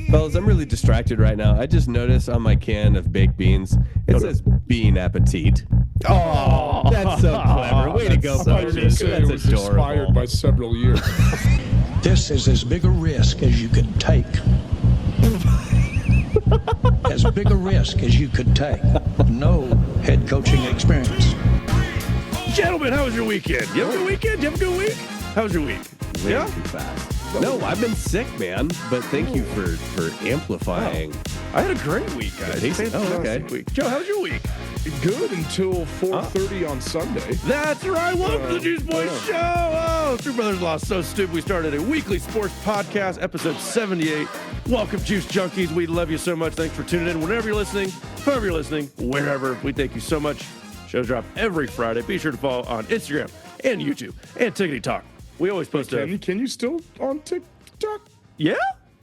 Fellas, I'm really distracted right now. I just noticed on my can of baked beans, it says bean appetit. Oh, that's so clever. Way to go, Bones. That's was inspired adorable. by several years. This is as big a risk as you could take. As big a risk as you could take. No head coaching experience. Gentlemen, how was your weekend? You have a good weekend? You have a good week? How was your week? Way too fast. No, I've been sick, man. But thank you for amplifying. I had a great week, guys. Okay. Week. Joe, how was your week? Good until 4:30 on Sunday. That's right. Welcome to the Juice Boys Show. Oh, Three Brothers Lost So Stupid. We started a weekly sports podcast, episode 78. Welcome, Juice Junkies. We love you so much. Thanks for tuning in. Whenever you're listening, whoever you're listening, wherever, we thank you so much. Shows drop every Friday. Be sure to follow on Instagram and YouTube and Tickety Talk. We always post Can you still on TikTok? Yeah?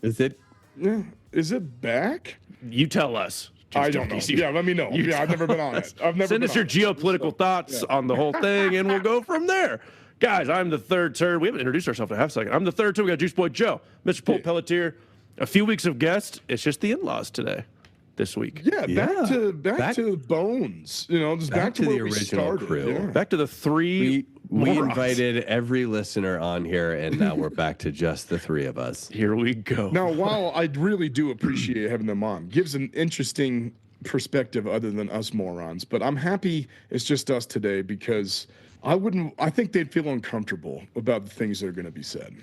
Is it? Yeah. Is it back? You tell us. I don't know. Yeah, let me know. Yeah, I've never been on it. Send us your geopolitical thoughts on the whole thing, and we'll go from there. Guys, I'm the third turn. We haven't introduced ourselves in a half second. I'm the third turn. We got Juice Boy Joe, Mr. Paul Pelletier. A few weeks of guests. It's just the in-laws today, this week. Yeah, back to Bones. You know, just back to the where we original started. crew. Yeah. Back to the three We morons. invited every listener on here, and now we're back to just the three of us. Here we go. Now, while I really do appreciate having them on, gives an interesting perspective other than us morons. But I'm happy it's just us today because I think they'd feel uncomfortable about the things that are going to be said.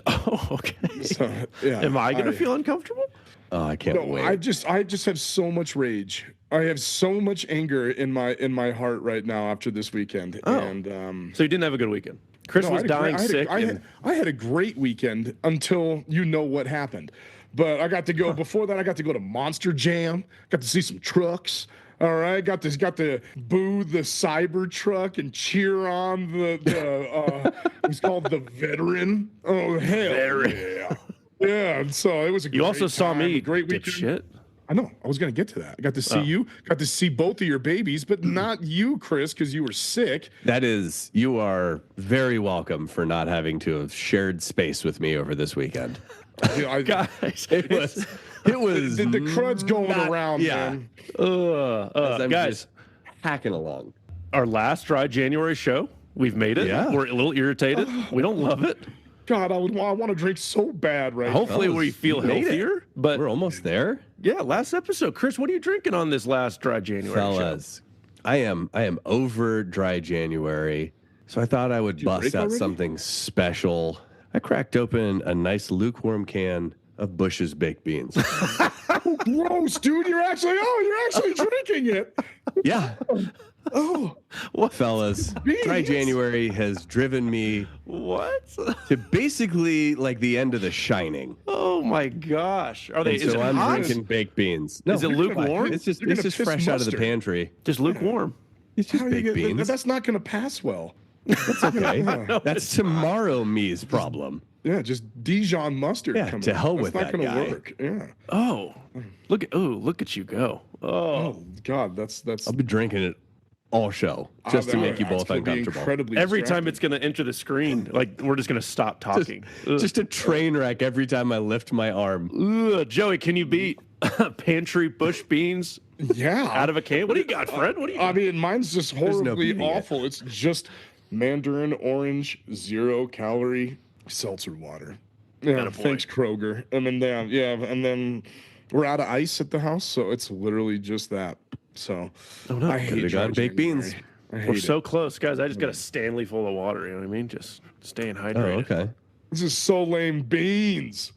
Oh, okay. So, yeah. Am I going to feel uncomfortable? Oh, I can't wait. I just have so much rage. I have so much anger in my heart right now after this weekend. Oh. And So you didn't have a good weekend? Chris was dying sick. I had a great weekend until you know what happened. But I got to go before that. I got to go to Monster Jam. Got to see some trucks. All right, got to boo the cyber truck and cheer on the it's called the Veteran. Oh hell yeah, yeah. And so it was a. You also saw me. A great weekend. Shit. I know. I was going to get to that. I got to see you. Got to see both of your babies, but not you, Chris, because you were sick. You are very welcome for not having to have shared space with me over this weekend. Guys, It was the crud's going around, yeah. man. I'm guys, just hacking along. our last dry January show, we've made it. Yeah. We're a little irritated. We don't love it. God, I want to drink so bad right Hopefully now. we feel made it. healthier. But We're almost there, yeah, last episode. Chris, what are you drinking on this last dry January fellas. I am over dry January, so I thought I would bust break out already? something special. I cracked open a nice lukewarm can of Bush's baked beans. Gross, dude. You're actually drinking it. Yeah. Oh, Fellas, dry Beans? January has driven me What? to basically like the end of The Shining. Oh my gosh. Are they? And Is so it I'm hot? drinking baked beans. No, Is it lukewarm? It's just You're gonna fresh piss out of the mustard. pantry. Just lukewarm. It's just how are you baked gonna- beans. That's not going to pass well. That's okay. That's tomorrow me's problem. Yeah, just Dijon mustard. Yeah, coming to hell out. with That's that not gonna guy. work. Yeah. Oh, look at you go. Oh, Oh God, that's. I'll be drinking it all show just to make you that's both gonna be uncomfortable. incredibly every time distracting. it's going to enter the screen, like we're just going to stop talking. Just a train wreck every time I lift my arm. Ugh, Joey, can you beat pantry bush beans Yeah. out of a can? What do you got, Fred? What do you I got? mean, mine's just no horribly beating it. awful. It's just Mandarin orange, 0-calorie seltzer water. Yeah, Attaboy. thanks Kroger. And then and then we're out of ice at the house, so it's literally just that. So I hate Could've dry gone baked January. beans. I hate We're it. so close, guys. I just got a Stanley full of water. You know what I mean? Just staying Oh, hydrated. okay. This is so lame. Beans.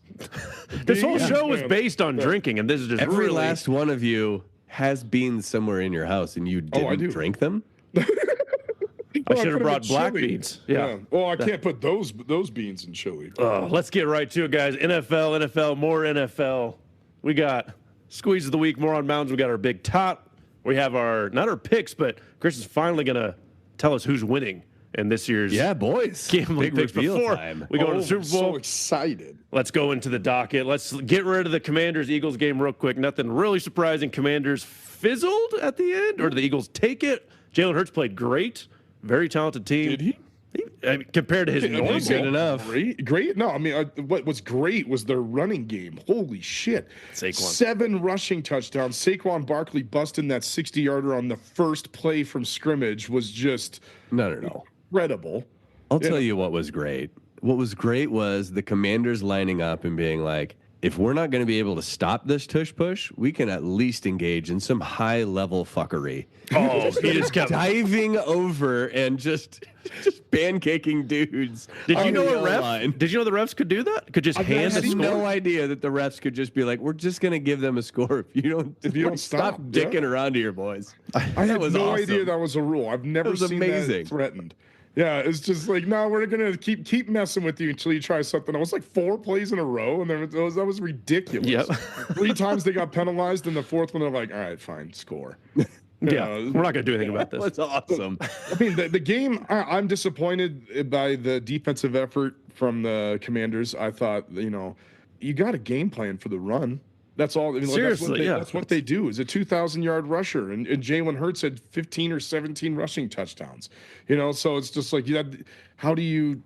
This whole Beans, show was man. based on drinking, and this is just Every really last one of you has beans somewhere in your house, and you Oh, I didn't do. drink them. I should have put 'em brought in black chili. beans. Yeah. Well, I can't put those beans in chili. Let's get right to it, guys. NFL, more NFL. We got Squeeze of the Week, Moron Mountain. We got our big top. We have not our picks, but Chris is finally going to tell us who's winning in this year's Yeah, boys. gambling Big picks. reveal Before time. we go to the Super So Bowl, excited. let's go into the docket. Let's get rid of the Commanders-Eagles game real quick. Nothing really surprising. Commanders fizzled at the end, or did the Eagles take it? Jalen Hurts played great. Very talented team. Did he? I mean, compared to his normal. Good enough. Great. No, I mean, what was great was their running game. Holy shit. Saquon. 7 rushing touchdowns. Saquon Barkley busting that 60-yarder on the first play from scrimmage was just No. incredible. I'll tell you what was great. What was great was the Commanders lining up and being like, if we're not going to be able to stop this tush push, we can at least engage in some high level fuckery. Oh, he just kept diving over and just pancaking dudes. Did you know the refs could do that? Could just hand the I had score? no idea that the refs could just be like, we're just going to give them a score if you don't stop dicking around here, boys. I had no idea that was a rule. I've never seen that threatened. Yeah, it's just like, no, we're gonna keep messing with you until you try something. It was like 4 plays in a row, and that was ridiculous. Yep. 3 times they got penalized, and the 4th one they're like, all right, fine, score. Yeah, we're not gonna do anything about this. That's awesome. I mean, the game. I'm disappointed by the defensive effort from the Commanders. I thought, you got a game plan for the run. That's all. I mean, Seriously, that's what they do. Is a 2,000-yard rusher, and Jalen Hurts had 15 or 17 rushing touchdowns. So it's just like, how do you,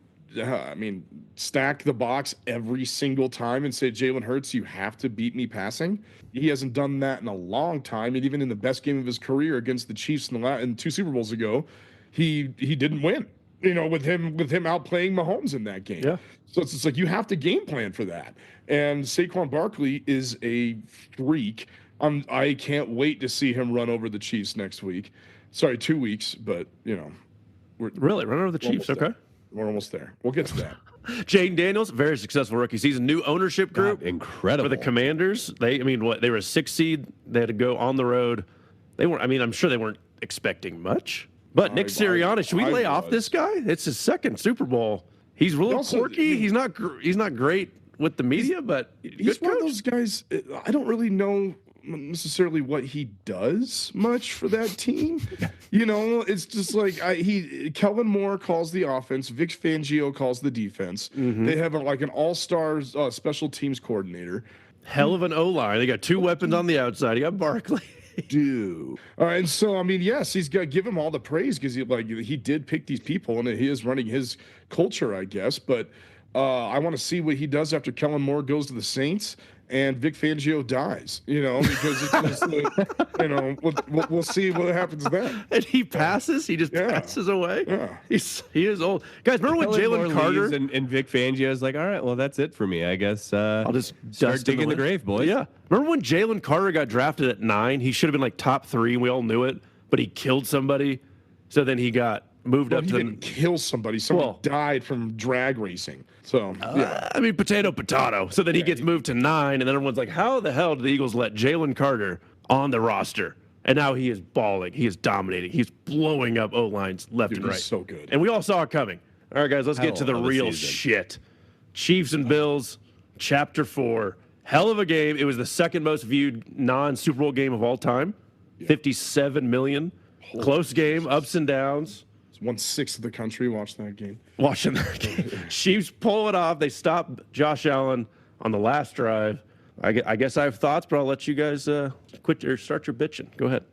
stack the box every single time and say, Jalen Hurts, you have to beat me passing? He hasn't done that in a long time, and even in the best game of his career against the Chiefs in 2 Super Bowls ago, he didn't win. With him outplaying Mahomes in that game. Yeah. So it's just like, you have to game plan for that. And Saquon Barkley is a freak. I can't wait to see him run over the Chiefs next week. Sorry, 2 weeks, but we're Really run over the Chiefs? Okay. We're almost there. We'll get to that. Jaden Daniels, very successful rookie season. New ownership group. Incredible. For the Commanders. They were a 6 seed. They had to go on the road. I'm sure they weren't expecting much. But Nick Sirianni, should we lay off this guy? It's his 2nd Super Bowl. He's really quirky. He's not great with the media, but he's one of those guys. I don't really know necessarily what he does much for that team. It's just like Kellen Moore calls the offense, Vic Fangio calls the defense. Mm-hmm. They have an all-star special teams coordinator. Hell of an O-line. They got 2 weapons on the outside. You got Barkley. All right, and so yes, he's got to give him all the praise because he did pick these people and he is running his culture, I guess. But I want to see what he does after Kellen Moore goes to the Saints and Vic Fangio dies. Because it's just we'll see what happens then. And he passes. He just passes away. Yeah, he is old. Guys, remember when Jalen Carter and Vic Fangio is like, all right, well, that's it for me. I guess I'll just start digging the grave, boys. Yeah. Remember when Jalen Carter got drafted at 9? He should have been top 3, and we all knew it. But he killed somebody, so then he got moved up to. He didn't kill somebody. Somebody died from drag racing. So potato. So then he gets moved to 9, and then everyone's like, how the hell did the Eagles let Jalen Carter on the roster? And now he is balling. He is dominating. He's blowing up O-lines left and right. He's so good. And we all saw it coming. All right, guys, let's get to the real shit. Chiefs and Bills, Chapter 4. Hell of a game. It was the 2nd most viewed non-Super Bowl game of all time. 57 million. Close game, ups and downs. 1/6 of the country watched that game. Watching that game. Chiefs pull it off. They stop Josh Allen on the last drive. I guess I have thoughts, but I'll let you guys quit or start your bitching. Go ahead.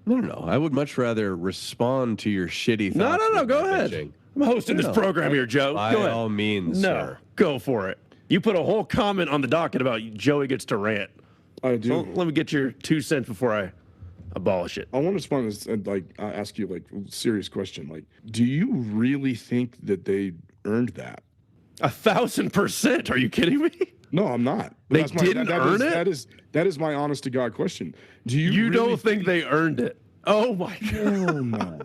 No. I would much rather respond to your shitty thoughts. No. Go ahead. Bitching. I'm hosting this program here, Joe. By go ahead. all means, sir. Go for it. You put a whole comment on the docket about Joey gets to rant. I do. So let me get your 2 cents before I abolish it. I want to respond to this and ask you a serious question. Do you really think that they earned that? 1,000%. Are you kidding me? No, I'm not. They didn't earn it? That is my honest to God question. Do you really don't think they earned it? Oh my God. Hell no.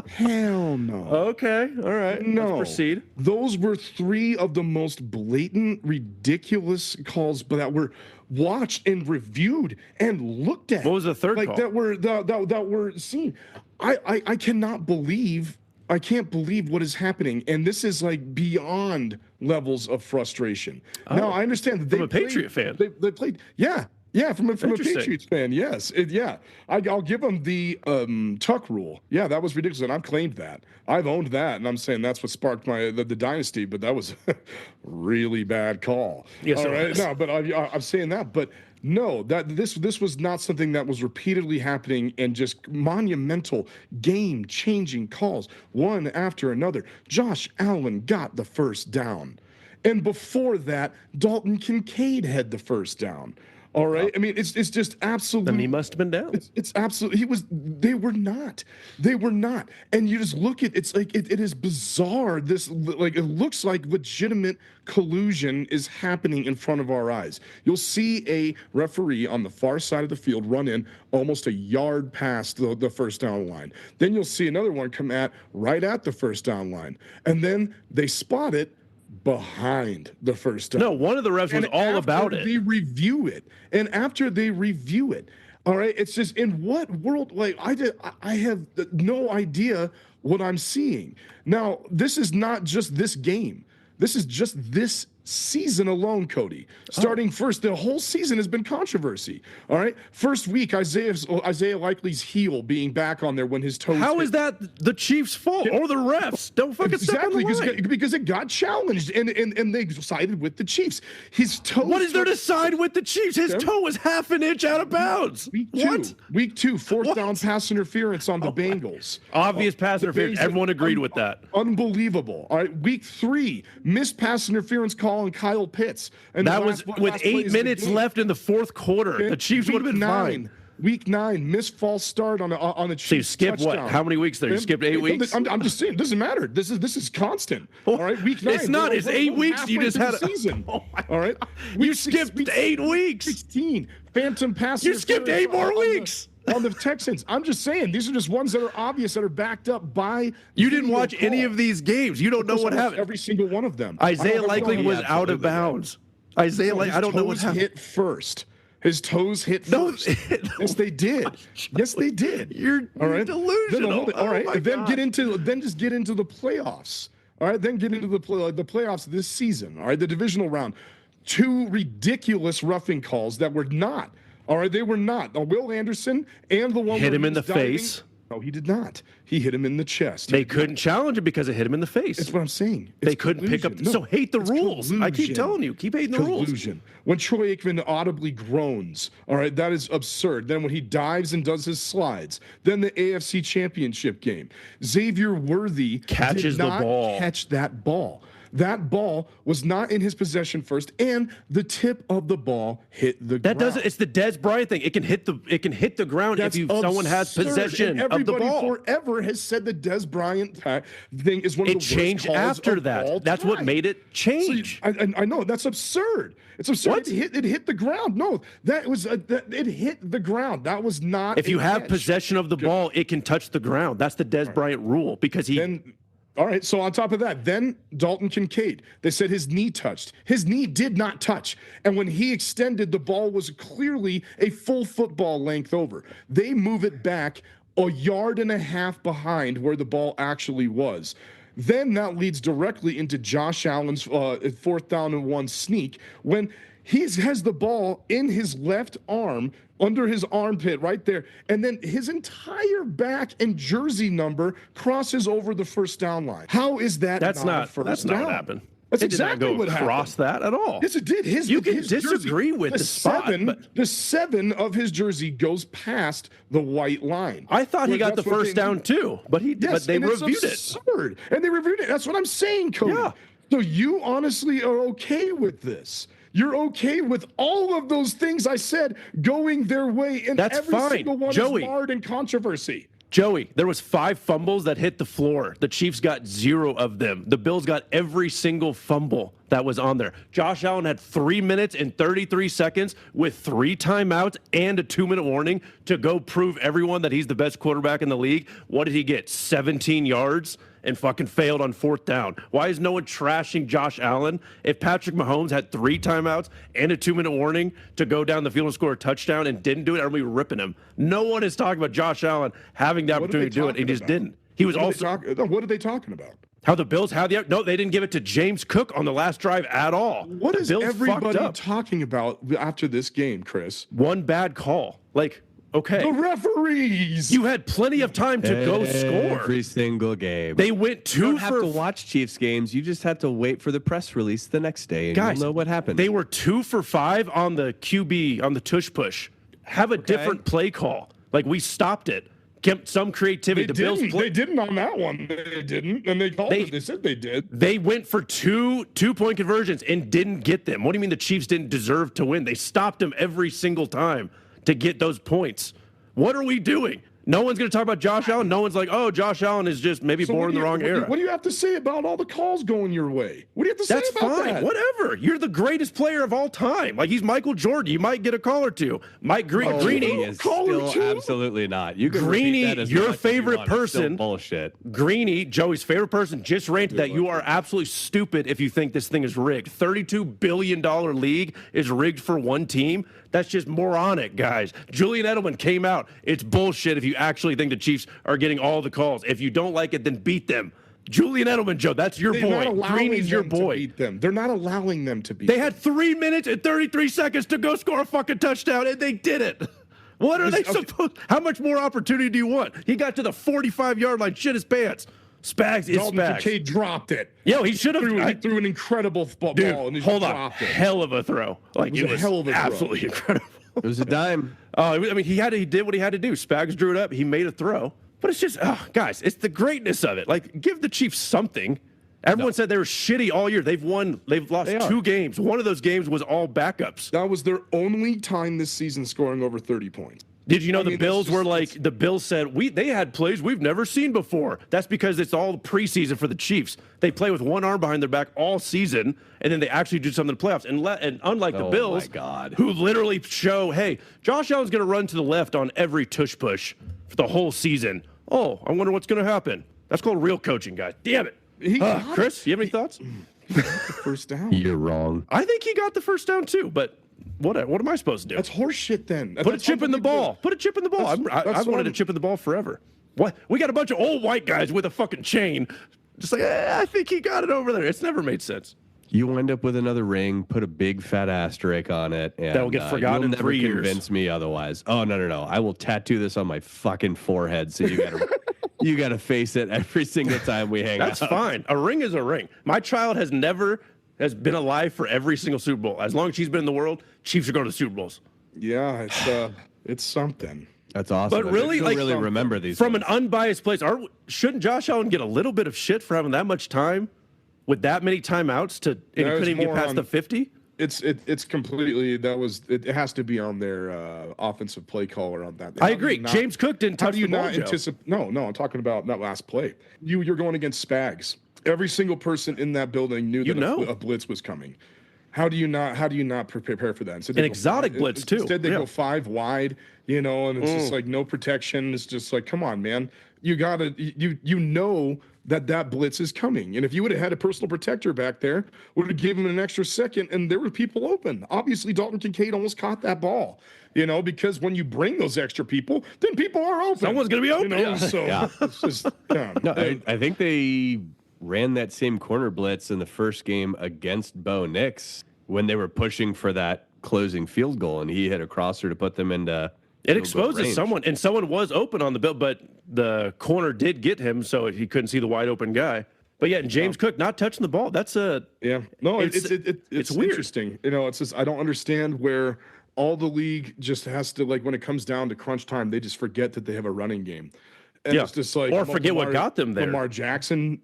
Hell no. Okay. All right. No. Let's proceed. Those were 3 of the most blatant, ridiculous calls, but that were watched and reviewed and looked at. What was the third call? That were seen. I cannot believe. I can't believe what is happening, and this is beyond levels of frustration. Now I understand that I'm a Patriot fan. They played. Yeah, Yeah, from a Interesting. Patriots fan, yes. I'll give him the Tuck rule. Yeah, that was ridiculous, and I've claimed that. I've owned that, and I'm saying that's what sparked the dynasty, but that was a really bad call. Yes, All it right? was. No, but I'm saying that. But no, this was not something that was repeatedly happening and just monumental, game-changing calls, one after another. Josh Allen got the first down. And before that, Dalton Kincaid had the first down. All right. I mean, it's just absolute. Then he must have been down. It's absolute. They were not. And you just look at it's like it is bizarre. This like it looks like legitimate collusion is happening in front of our eyes. You'll see a referee on the far side of the field run in almost a yard past the first down line. Then you'll see another one come right at the first down line, and then they spot it behind the first down. No, one of the refs was all about it. They review it, and after they review it, all right, it's just in what world? Like I have no idea what I'm seeing. Now, this is not just this game. This is just this season alone, Cody. Starting first, the whole season has been controversy. All right, first week, Isaiah Likely's heel being back on there when his toes. How is that the Chiefs' fault or the refs? Don't fucking step on the line. Because it got challenged and they sided with the Chiefs. His toe. What is there to side with the Chiefs? His toe was half an inch out of bounds. Week two, fourth down pass interference on the Bengals. Obvious pass interference. Everyone agreed with that. Unbelievable. All right, week 3, missed pass interference call on Kyle Pitts. And that was with 8 minutes left in the fourth quarter. The Chiefs would have been fine. Week 9, missed false start on a Chiefs. So you skipped touchdown. what? How many weeks there? You skipped 8 weeks? I'm just saying, it doesn't matter. This is constant. All right, week 9. It's not. It's 8 weeks. You just had a season. All right, you skipped 8 weeks. 16 phantom pass. You skipped 8 more weeks. On the Texans. I'm just saying, these are just ones that are obvious, that are backed up by. You didn't watch any of these games. You don't know what happened. Every single one of them. Isaiah Likely was out of bounds. Isaiah Likely, I don't know what happened. Hit first. His toes hit first. Yes, they did. Yes, they did. You're delusional. All right, then get into the playoffs. All right, then get into the playoffs this season. All right, the divisional round. 2 ridiculous roughing calls that were not. All right, they were not. Will Anderson and the one hit him in the face. No, he did not. He hit him in the chest. They couldn't challenge him because it hit him in the face. That's what I'm saying. They couldn't pick up. So hate the rules. Collusion. I keep telling you, keep hating the rules. When Troy Aikman audibly groans, all right, that is absurd. Then when he dives and does his slides, then the AFC Championship game, Xavier Worthy catches the ball. Catch that ball. That ball was not in his possession first, and the tip of the ball hit the ground. That doesn't. It's the Des Bryant thing. It can hit the ground if someone has possession of the ball. Everybody forever has said the Des Bryant thing is one of the worst calls changed after that. That's what made it change. So I know that's absurd. It's absurd. What? It hit the ground. No, that was it hit the ground. That was not. If you have possession of the ball, it can touch the ground. That's the Des Bryant rule because he. All right, so on top of that, then Dalton Kincaid, they said his knee touched. His knee did not touch. And when he extended, the ball was clearly a full football length over. They move it back a yard and a half behind where the ball actually was. Then that leads directly into Josh Allen's 4th down and 1 sneak when he has the ball in his left arm, under his armpit right there, and then his entire back and jersey number crosses over the first down line. How is that That's not what happened. That's exactly what happened. Cross that at all. Yes, it did. You can disagree with the spot, but the 7 of his jersey goes past the white line. I thought he got the first down too, but but they reviewed it. Absurd. And they reviewed it. That's what I'm saying, Cody. Yeah. So you honestly are okay with this? You're okay with all of those things I said going their way, and that's every fine. single one Joey, is marred in controversy. Joey, there was 5 fumbles that hit the floor. The Chiefs got 0 of them. The Bills got every single fumble that was on there. Josh Allen had 3 minutes and 33 seconds with 3 timeouts and a 2-minute warning to go prove everyone that he's the best quarterback in the league. What did he get? 17 yards? And fucking failed on 4th down. Why is no one trashing Josh Allen? If Patrick Mahomes had 3 timeouts and a 2-minute warning to go down the field and score a touchdown and didn't do it, everybody ripping him. No one is talking about Josh Allen having the opportunity to do it. He just didn't. He was also. What are they talking about? How the Bills had no, they didn't give it to James Cook on the last drive at all. What The is Bills everybody fucked up. talking about after this game, Chris? One bad call. Like, okay. The referees. You had plenty of time to go score. Every single game. They went you two don't have for to watch Chiefs games. You just have to wait for the press release the next day, and guys. you'll know what happened. They were 2 for 5 on the QB on the tush push. Have a different play call. Like, we stopped it. Get some creativity. They The Bills didn't. They didn't on that one. They didn't, and they called it. They said they did. They went for two-point conversions and didn't get them. What do you mean the Chiefs didn't deserve to win? They stopped them every single time to get those points. What are we doing? No one's going to talk about Josh Allen. No one's like, oh, Josh Allen is just maybe born in the wrong era. What do you have to say about all the calls going your way? What do you have to say That's about fine. that? Whatever. You're the greatest player of all time. Like, he's Michael Jordan. You might get a call or two. Mike Greeny. He is Caller still two? absolutely not. You can Greeny, repeat that as your much as you favorite want. It's still person. bullshit. Greeny, Joey's favorite person, just ranted that you are absolutely stupid if you think this thing is rigged. $32 billion league is rigged for one team. That's just moronic, guys. Julian Edelman came out. It's bullshit if you actually think the Chiefs are getting all the calls. If you don't like it, then beat them. Julian Edelman, Joe, that's your They're not boy. allowing Greeny's your them to boy. beat them. They're not allowing them to beat They them. had 3 minutes and 33 seconds to go score a fucking touchdown, and they did it. What are they supposed? How much more opportunity do you want? He got to the 45-yard line, shit his pants. Spags is Dalton Spags. Kincaid dropped it. Yo, he should have. He threw an incredible ball Dude, and he hold on. dropped it. Hell of a throw. Like, it a was hell of a throw. absolutely incredible. It was a dime. I mean, he did what he had to do. Spags drew it up. He made a throw. But it's just, guys, it's the greatness of it. Like, give the Chiefs something. Everyone said they were shitty all year. They've lost 2 games. One of those games was all backups. That was their only time this season scoring over 30 points. Did you know the mean, Bills that's were just- like, the Bills said, they had plays we've never seen before. That's because it's all preseason for the Chiefs. They play with one arm behind their back all season, and then they actually do something in the playoffs. And unlike the Bills, my God. who literally show, hey, Josh Allen's going to run to the left on every tush push for the whole season. Oh, I wonder what's going to happen. That's called real coaching, guys. Damn it. Chris, you have any thoughts? First down. You're wrong. I think he got the first down too, but what am I supposed to do? That's horseshit then. Put a chip in the ball. Put a chip in the ball. That's I've wanted a chip in the ball forever. What? We got a bunch of old white guys with a fucking chain. Just like, I think he got it over there. It's never made sense. You wind up with another ring, put a big fat asterisk on it, and That will get forgotten you'll in 3 years. never convince me otherwise. Oh no! I will tattoo this on my fucking forehead, so you gotta face it every single time we hang out. That's fine. A ring is a ring. My child has been alive for every single Super Bowl. As long as she's been in the world, Chiefs are going to the Super Bowls. Yeah, it's something. That's awesome. But really, I like, really remember these from ones. an unbiased place. Shouldn't Josh Allen get a little bit of shit for having that much time with that many timeouts and he couldn't even get past the 50? It's completely it has to be on their offensive play caller on that. I agree. James Cook didn't touch the ball, Joe. anticipate? No, I'm talking about that last play. You're going against Spags. Every single person in that building knew that a blitz was coming. How do you not prepare for that? Instead, An exotic blitz too. Instead, they go 5 wide, and it's just like no protection. It's just like, come on, man. You gotta, you know that blitz is coming. And if you would have had a personal protector back there, would have given him an extra second, and there were people open. Obviously, Dalton Kincaid almost caught that ball. Because when you bring those extra people, then people are open. Someone's gonna be open. So it's just No, I think they ran that same corner blitz in the first game against Bo Nix when they were pushing for that closing field goal, and he hit a crosser to put them into. It exposes someone, and someone was open on the bill, but the corner did get him, so he couldn't see the wide open guy. But yeah, and James Cook not touching the ball. That's a No, it's weird. interesting. It's just I don't understand where all the league just has to, like, when it comes down to crunch time, they just forget that they have a running game. And it's just like, or forget what got them there. Lamar Jackson,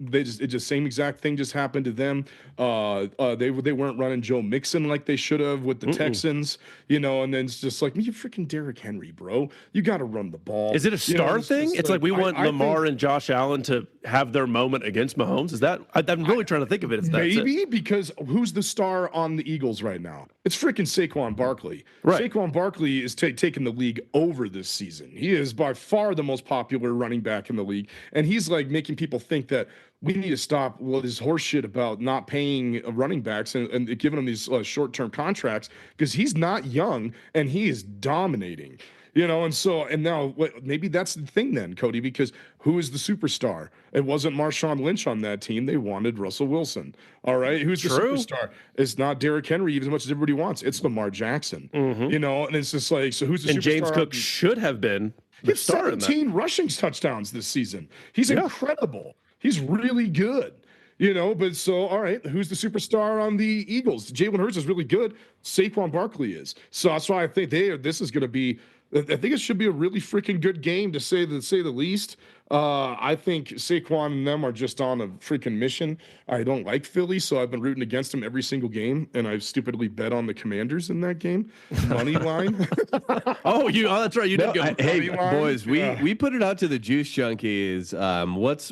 same exact thing just happened to them. They weren't running Joe Mixon like they should have with the Texans, and then it's just like, you freaking Derrick Henry, bro. You got to run the ball. Is it a star thing? It's like we want Lamar and Josh Allen to have their moment against Mahomes. Is that? I'm really trying to think of it. It's maybe because who's the star on the Eagles right now? It's freaking Saquon Barkley. Right. Saquon Barkley is taking the league over this season. He is by far the most popular running back in the league, and he's like making people think that we need to stop this horse shit about not paying running backs and giving them these short-term contracts, because he's not young and he is dominating. And now maybe that's the thing then, Cody, because who is the superstar? It wasn't Marshawn Lynch on that team. They wanted Russell Wilson. All right. Who's the superstar? It's not Derrick Henry as much as everybody wants. It's Lamar Jackson, and it's just like, so who's the superstar? And James Cook should have been the star in that. 17 rushing touchdowns this season. He's incredible. He's really good. But so, all right, who's the superstar on the Eagles? Jalen Hurts is really good. Saquon Barkley is. So that's why I think this is going to be, I think it should be a really freaking good game to say the least. I think Saquon and them are just on a freaking mission. I don't like Philly, so I've been rooting against them every single game, and I've stupidly bet on the Commanders in that game. Money line. Oh, that's right. You did go. Hey, boys, Yeah. we put it out to the Juice Junkies.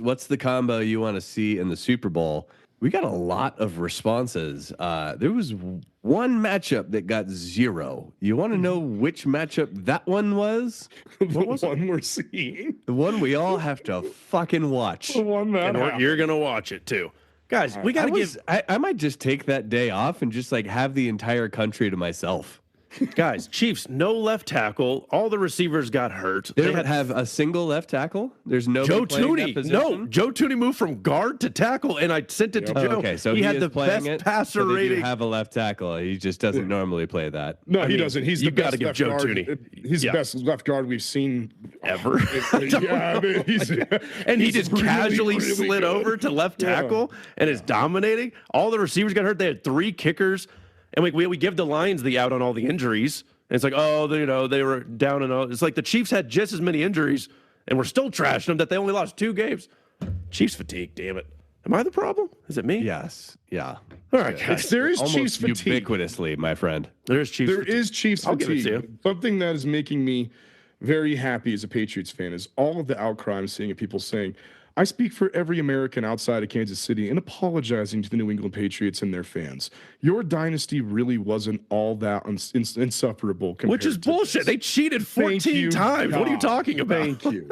What's the combo you want to see in the Super Bowl? We got a lot of responses. There was one matchup that got 0. You want to know which matchup that one was? The one we're seeing. The one we all have to fucking watch. The one that And you're going to watch it too. Guys, we got to give. I might just take that day off and just like have the entire country to myself. Guys, Chiefs, no left tackle. All the receivers got hurt. They don't have a single left tackle. There's no Joe Tooney. No, Joe Tooney moved from guard to tackle, and I sent it to Joe. Okay, so he had is the playing best it, passer so they do rating. have a left tackle. He just doesn't normally play that. No, he doesn't. He's the you gotta best give left Joe guard. Tooney. He's the best left guard we've seen Ever. Yeah, I mean, And he he's just really, casually really slid good. over to left tackle and is dominating. All the receivers got hurt. They had 3 kickers, and we give the Lions the out on all the injuries. And it's like, they were down and all. It's like the Chiefs had just as many injuries, and we're still trashing them that they only lost 2 games. Chiefs fatigue, damn it. Am I the problem? Is it me? Yes. Yeah. All right, guys. There is Almost Chiefs fatigue. ubiquitously, my friend. There's Chiefs There fatigue. is Chiefs I'll give it fatigue. to you. Something that is making me very happy as a Patriots fan is all of the outcry I'm seeing of people saying, I speak for every American outside of Kansas City and apologizing to the New England Patriots and their fans. Your dynasty really wasn't all that insufferable. Which is compared to bullshit. this. They cheated Thank 14 you, times. What are you God. talking about? Thank you.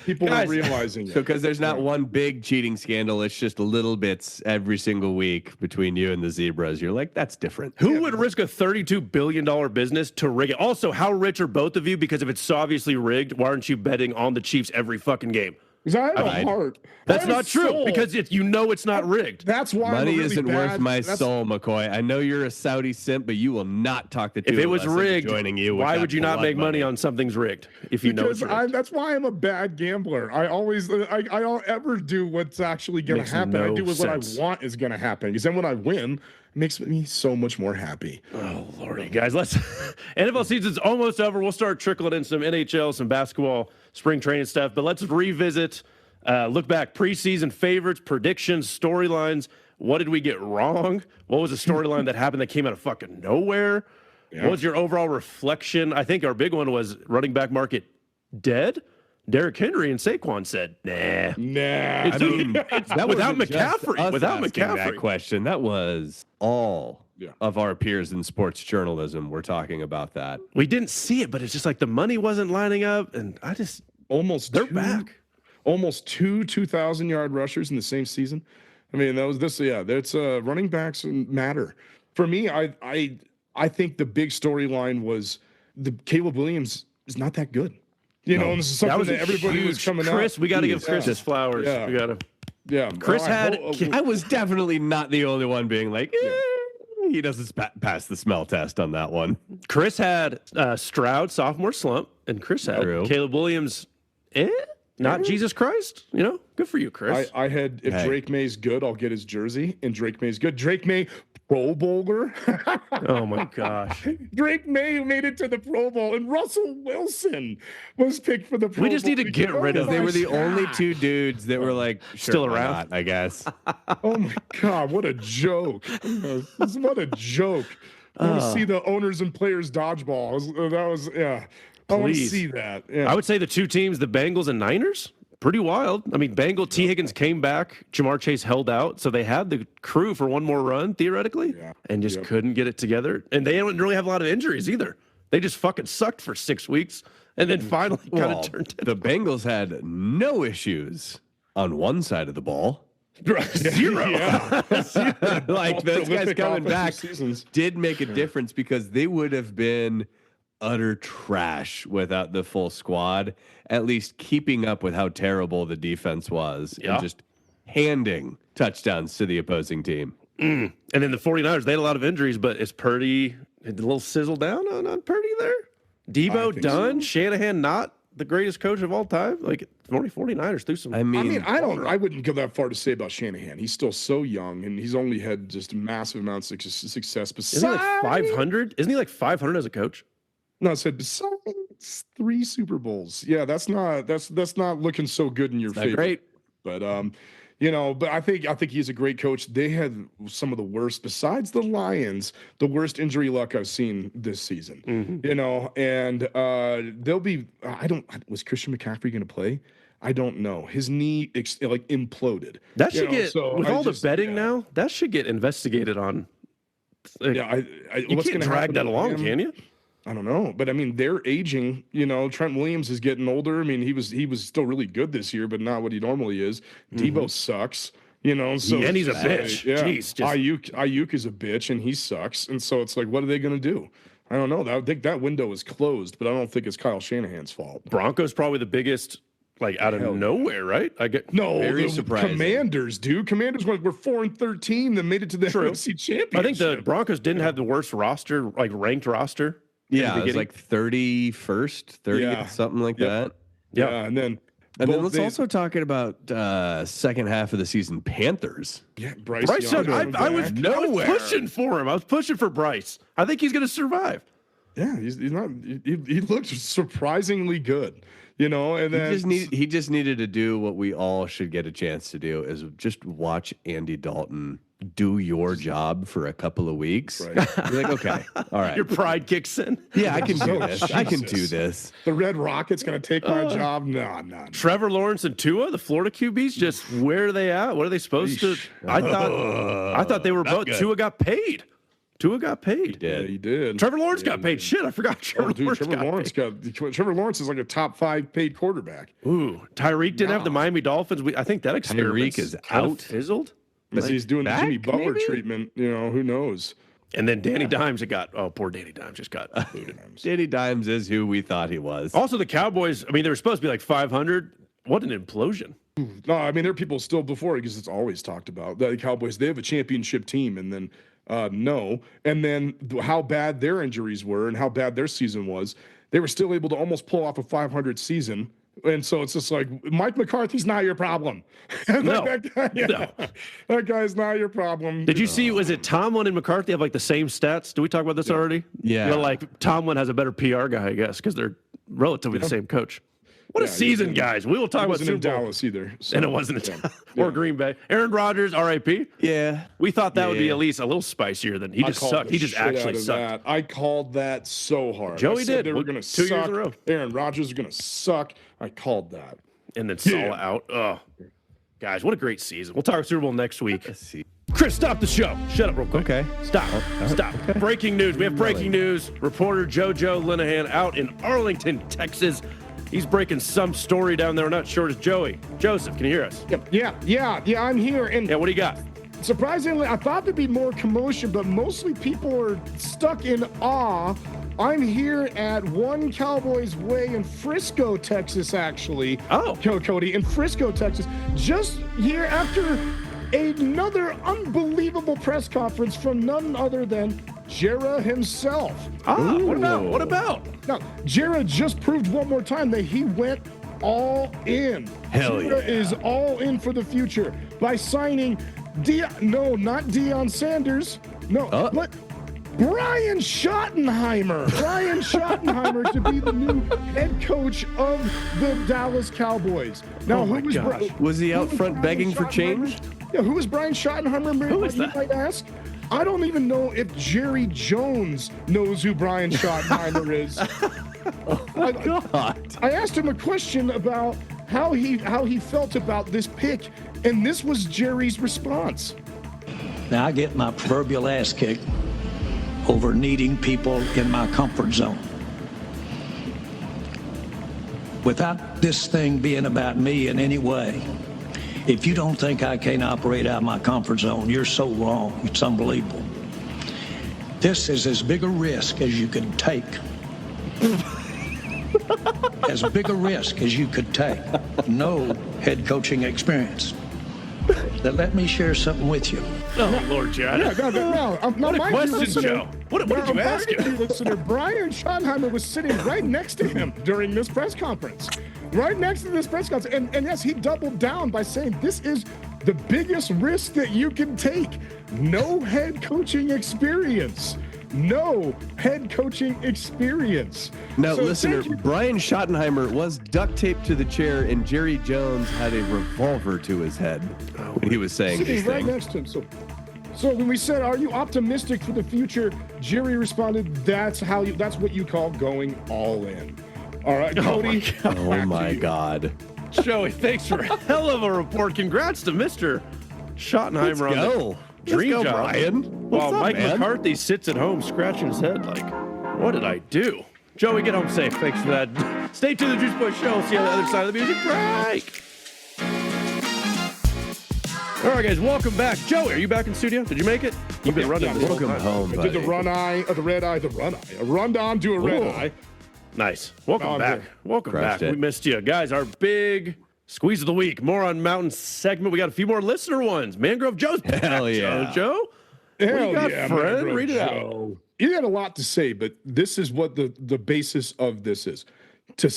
People Guys, are realizing So it. because there's not one big cheating scandal, it's just little bits every single week between you and the Zebras. You're like, that's different. Who would risk a $32 billion business to rig it? Also, how rich are both of you? Because if it's so obviously rigged, why aren't you betting on the Chiefs every fucking game? Because I have I'd- a heart. That's I have a not true. soul. Because it's not rigged. That's why I'm a Money really isn't worth bad- my that's- soul, McCoy. I know you're a Saudi simp, but you will not talk the two If it of was us into rigged, joining you. with why that would you not blood make money on something's rigged? If you know it's Because rigged. that's why I'm a bad gambler. I don't ever do what's actually going Makes to happen. no I do what sense. I want is going to happen. Because then when I win, it makes me so much more happy. Oh, Lordy, guys, let's. NFL season's almost over. We'll start trickling in some NHL, some basketball, spring training stuff. But let's revisit, look back, preseason favorites, predictions, storylines. What did we get wrong? What was a storyline that happened that came out of fucking nowhere? Yeah. What was your overall reflection? I think our big one was running back market dead. Derrick Henry and Saquon said, nah. Nah. I mean, that without wasn't just McCaffrey, us without asking McCaffrey. that question. That was all Yeah. of our peers in sports journalism were talking about that. We didn't see it, but it's just like the money wasn't lining up. And they're back. Almost 2,000-yard rushers in the same season. I mean, that's running backs matter. For me, I think the big storyline was the Caleb Williams is not that good. And this is something that everybody was coming out. Chris, we got to give Chris his flowers. Yeah. We got to. Yeah. Chris had. I was definitely not the only one being like, he doesn't pass the smell test on that one. Chris had Stroud sophomore slump, and Chris had True. Caleb Williams. Not Jesus Christ. Good for you, Chris. I had if Hey. Drake May's good, I'll get his jersey, and Drake May's good. Drake May, Pro Bowler. Oh my gosh. Drake May made it to the Pro Bowl, and Russell Wilson was picked for the Pro Bowl. We just need to get rid of They were the my only God. 2 dudes that were like, sure, Still why around? not, I guess. Oh my God, what a joke. What a joke. I want to see the owners and players dodgeball. That was, yeah. I want to Please. see that. Yeah. I would say the 2 teams, the Bengals and Niners, pretty wild. I mean, T. Higgins came back. Jamar Chase held out. So they had the crew for one more run, theoretically, and just couldn't get it together. And they didn't really have a lot of injuries either. They just fucking sucked for 6 weeks and then finally kind Well, of turned it. the Bengals had no issues on one side of the ball. Zero. Like those guys Prolific coming offensive back seasons. did make a difference because they would have been utter trash without the full squad, at least keeping up with how terrible the defense was and just handing touchdowns to the opposing team. And then the 49ers, they had a lot of injuries, but is Purdy a little sizzle down on Purdy there? Debo done? So. Shanahan not the greatest coach of all time? Like, 49ers threw some. I wouldn't go that far to say about Shanahan. He's still so young, and he's only had just massive amounts of success. Besides, isn't he like 500? Isn't he like 500 as a coach? No, I said besides 3 Super Bowls. Yeah, that's not looking so good in your favor. Great, but but I think he's a great coach. They had some of the worst, besides the Lions, the worst injury luck I've seen this season. And they'll be. Was Christian McCaffrey going to play? I don't know. His knee imploded. That should get with all the betting now. That should get investigated on. You can't drag that along, can you? I don't know, but I mean, they're aging. Trent Williams is getting older. I mean, he was still really good this year, but not what he normally is. Debo sucks. So and he's a bitch. Yeah. Jeez, Ayuk is a bitch, and he sucks. And so it's like, what are they going to do? I don't know. I think that window is closed, but I don't think it's Kyle Shanahan's fault. Broncos probably the biggest, out of nowhere, right? Very surprising. Commanders, dude. Commanders were 4-13, then made it to the NFC Championship. I think the Broncos didn't have the worst roster, ranked roster. Yeah, it was like 31st, 30th, something like that. Yeah, and then let's also talking about second half of the season Panthers. Yeah, Bryce Young. I was pushing for him. I was pushing for Bryce. I think he's going to survive. Yeah, he's not. He looked surprisingly good. And then he just needed to do what we all should get a chance to do, is just watch Andy Dalton do your job for a couple of weeks. Right. You're like, okay, all right. Your pride kicks in. Yeah, I can do this. Jesus. I can do this. The Red Rocket's going to take my job? No. Trevor Lawrence and Tua, the Florida QBs, just where are they at? What are they supposed to? I thought they were both. Good. Tua got paid. He did. Trevor Lawrence got paid. Shit, I forgot. Trevor Lawrence is like a top 5 paid quarterback. Ooh, Tyreek didn't have the Miami Dolphins. I think that experiment is out. Fizzled. He's doing the Jimmy Butler treatment. Who knows? And then Danny Dimes poor Danny Dimes just got booted. Danny Dimes is who we thought he was. Also, the Cowboys, they were supposed to be like 500. What an implosion. No, there are people still before, because it's always talked about. The Cowboys, they have a championship team, and then no. And then how bad their injuries were and how bad their season was, they were still able to almost pull off a 500 season. And so it's just like, Mike McCarthy's not your problem. No. That guy's not your problem. Did you see, was it Tomlin and McCarthy have the same stats? Did we talk about this already? Yeah. Tomlin has a better PR guy, I guess, because they're relatively the same coach. What a season, guys. We will talk about Super Bowl. Dallas either. So. And it wasn't in Dallas. Or Green Bay. Aaron Rodgers, RIP. Yeah. We thought that would be at least a little spicier than he just sucked. He just actually sucked. I called that so hard. Joey did. They were going to suck. 2 years in a row. Aaron Rodgers is going to suck. I called that. And then Salah out. Oh, guys, what a great season. We'll talk Super Bowl next week. Let's see. Chris, stop the show. Shut up real quick. Okay. Stop. Okay. Breaking news. We have breaking news. Reporter JoJo Linehan out in Arlington, Texas. He's breaking some story down there. We're not sure. It's Joey. Joseph, can you hear us? Yeah, I'm here. And what do you got? Surprisingly, I thought there'd be more commotion, but mostly people are stuck in awe. I'm here at One Cowboys Way in Frisco, Texas, actually. Oh. Cody, in Frisco, Texas. Just here after another unbelievable press conference from none other than Jera himself. What about? Now, Jera just proved one more time that he went all in. Hell Jera is all in for the future by signing not Deion Sanders. But Brian Schottenheimer. Brian Schottenheimer to be the new head coach of the Dallas Cowboys. Now, was he out front begging for change? Yeah, who is Brian Schottenheimer? Who is that? You might ask. I don't even know if Jerry Jones knows who Brian Schottenheimer is. Oh my God. I asked him a question about how he felt about this pick, and this was Jerry's response. Now I get my proverbial ass kicked over needing people in my comfort zone. Without this thing being about me in any way, if you don't think I can't operate out of my comfort zone, you're so wrong. It's unbelievable. This is as big a risk as you can take. as big a risk as you could take. No head coaching experience. Then let me share something with you. Oh, Lord, Chad. What a question, Joe. What did you ask him? Listener, Brian Schottenheimer was sitting right next to him during this press conference. Right next to this press conference. And yes, he doubled down by saying this is the biggest risk that you can take. No head coaching experience. No head coaching experience. Now, So listener, thank you. Brian Schottenheimer was duct taped to the chair, and Jerry Jones had a revolver to his head when he was saying Sitting these right things. next to him. So when we said, "Are you optimistic for the future?" Jerry responded, "That's what you call going all in." All right, Cody. Oh back to my you. God. Joey, thanks for a hell of a report. Congrats to Mr. Schottenheimer on Go. the dream Let's go, job. Brian. While What's up, Mike man? McCarthy sits at home scratching his head like, what did I do? Joey, get home safe. Thanks for that. Stay tuned to the Juice Boy Show. See you on the other side of the music break. All right, guys, welcome back. Joey, are you back in studio? Did you make it? You've been running this whole Welcome time. home, I buddy. did the red eye, a rundown, do a red Ooh. eye. Nice. Welcome I'm back. here. Welcome Crushed back. it. We missed you. Guys, our big squeeze of the week, Moron Mountain segment. We got a few more listener ones. Mangrove Joe's back. Hell yeah. Joe? Hell got, yeah, friend? Mangrove Read it out. Joe. You had a lot to say, but this is what the basis of this is. To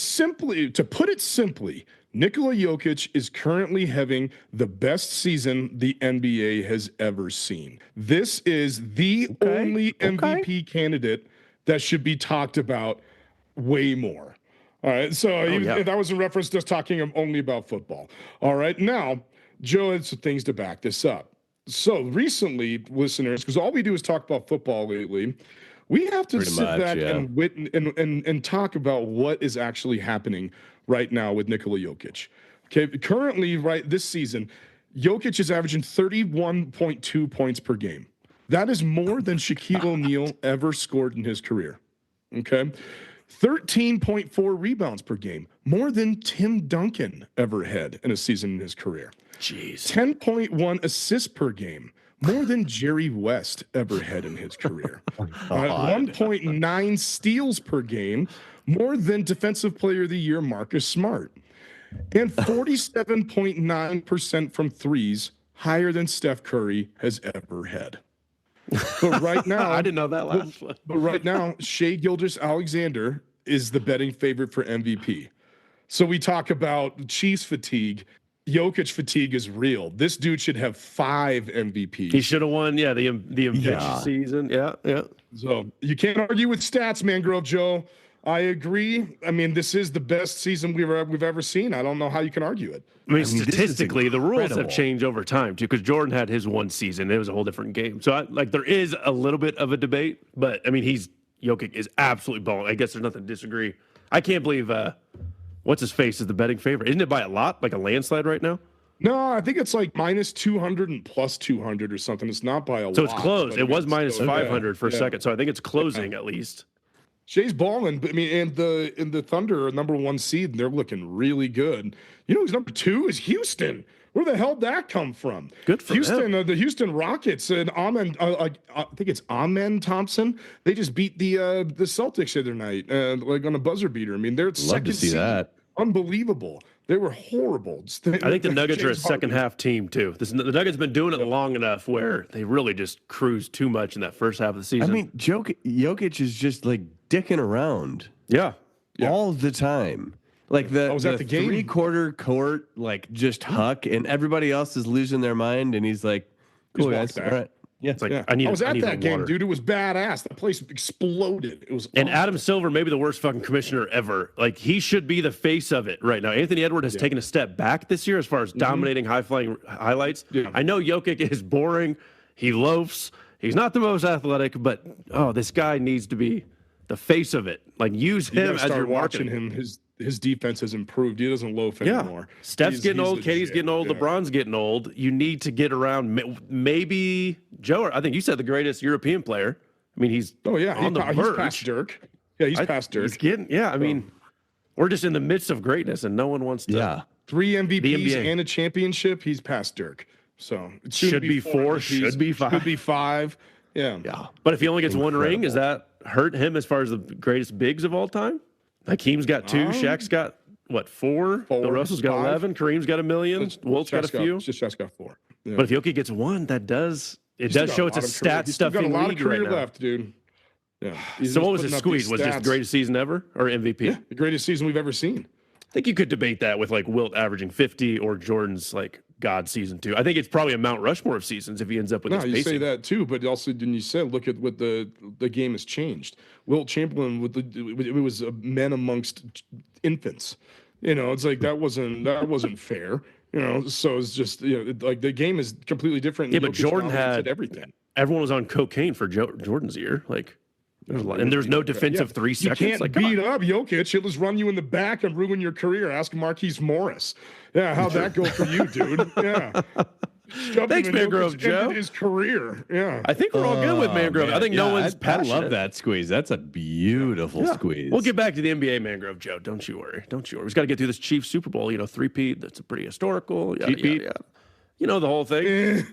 put it simply, Nikola Jokic is currently having the best season the NBA has ever seen. This is the only MVP candidate that should be talked about way more. All right, so yeah. that was in reference to us talking only about football. All right, now, Joe had some things to back this up. So recently, listeners, because all we do is talk about football lately, we have to Pretty sit much, back yeah. and talk about what is actually happening right now with Nikola Jokic. Okay, currently, right this season, Jokic is averaging 31.2 points per game. That is more than Shaquille O'Neal ever scored in his career. Okay, 13.4 rebounds per game, more than Tim Duncan ever had in a season in his career. Jeez. 10.1 assists per game, more than Jerry West ever had in his career. 1.9 steals per game, more than Defensive Player of the Year Marcus Smart. And 47.9% from threes, higher than Steph Curry has ever had. But right now, I didn't know that last one. but right now, Shea Gilgeous-Alexander is the betting favorite for MVP. So we talk about Chiefs fatigue. Jokic fatigue is real. This dude should have 5 MVPs. He should have won, the ambitious season. Yeah. So you can't argue with stats, Mangrove Joe. I agree. I mean, this is the best season we've ever seen. I don't know how you can argue it. I mean, this is statistically, the rules have incredible. changed over time too. Because Jordan had his one season; it was a whole different game. So, there is a little bit of a debate, but I mean, Jokic is absolutely balling. I guess there's nothing to disagree. I can't believe what's his face is the betting favorite. Isn't it by a lot, like a landslide right now? No, I think it's like minus 200 and plus 200 or something. It's not by a lot. So it's close. but I It mean, was it's minus still- 500 for a yeah. second. So I think it's closing at least. Shay's balling, but I mean, and the Thunder are number 1 seed, and they're looking really good. You know who's number 2 is Houston. Where the hell did that come from? Good for Houston. them. The Houston Rockets and I think it's Amen Thompson. They just beat the Celtics the other night, like on a buzzer beater. I mean, they're Love second to see seed. that. Unbelievable. They were horrible. I think the Nuggets are a second half team too. The Nuggets have been doing it long enough where they really just cruised too much in that first half of the I season. mean, Jokic is just like dicking around yeah. all the time. Like the, I was at the game. 3/4 court, like just huck, and everybody else is losing their mind, and he's like, "Cool, Just guys, walked all back. right, yeah." It's like Yeah. I was at need that game, water. dude. It was badass. The place exploded. It was And awesome. Adam Silver, maybe the worst fucking commissioner ever. Like he should be the face of it right now. Anthony Edwards has taken a step back this year as far as dominating high flying highlights. Yeah. I know Jokic is boring. He loafs. He's not the most athletic, but this guy needs to be the face of it. Like use You him gotta as start your watching marketing. him. His defense has improved. He doesn't loaf Yeah, anymore. Steph's getting old. Katie's legit. getting old. Yeah. LeBron's getting old. You need to get around. Maybe Joe. I think you said the greatest European player. I mean, he's Oh yeah, on the he's verge. past Dirk. Yeah, he's past Dirk. He's getting. Yeah, I mean, we're just in the midst of greatness, and no one wants to. Yeah. 3 MVPs NBA. and a championship. He's past Dirk. So it Should be 4, MVPs, should be 5. Should be 5. Yeah. Yeah. But if he only gets one ring, does that hurt him as far as the greatest bigs of all time? Hakeem's got 2. Shaq's got, what, 4? Bill Russell's got 5. 11. Kareem's got 1 million. Wilt's got a few. Shaq's got 4. Yeah. But if Jokic gets 1, that does show it's a stat stuffing got a lot of league career right now. left, dude. Yeah. So what was his squeeze? Was it just the greatest season ever or MVP? Yeah, the greatest season we've ever seen. I think you could debate that with like Wilt averaging 50 or Jordan's like God season 2. I think it's probably a Mount Rushmore of seasons if he ends up with this you pacing. say that too, but also didn't you say look at what the game has changed? Wilt Chamberlain it was men amongst infants. It's like that wasn't fair. So it's just like the game is completely different. Yeah, but Jordan had everything. Everyone was on cocaine for Jordan's year. Like, there's a lot, and there's no defensive 3 seconds. You can't like, beat up Jokic. He'll just run you in the back and ruin your career. Ask Marquise Morris. Yeah, how'd that go for you, dude? Yeah. Thanks, Mangrove Joe. His career. Yeah. I think we're all good with Mangrove. I think no one's passionate. I love that squeeze. That's a beautiful squeeze. We'll get back to the NBA, Mangrove Joe. Don't you worry. We've just got to get through this Chiefs Super Bowl. 3-peat. That's a pretty historical. Yeah. You know the whole thing.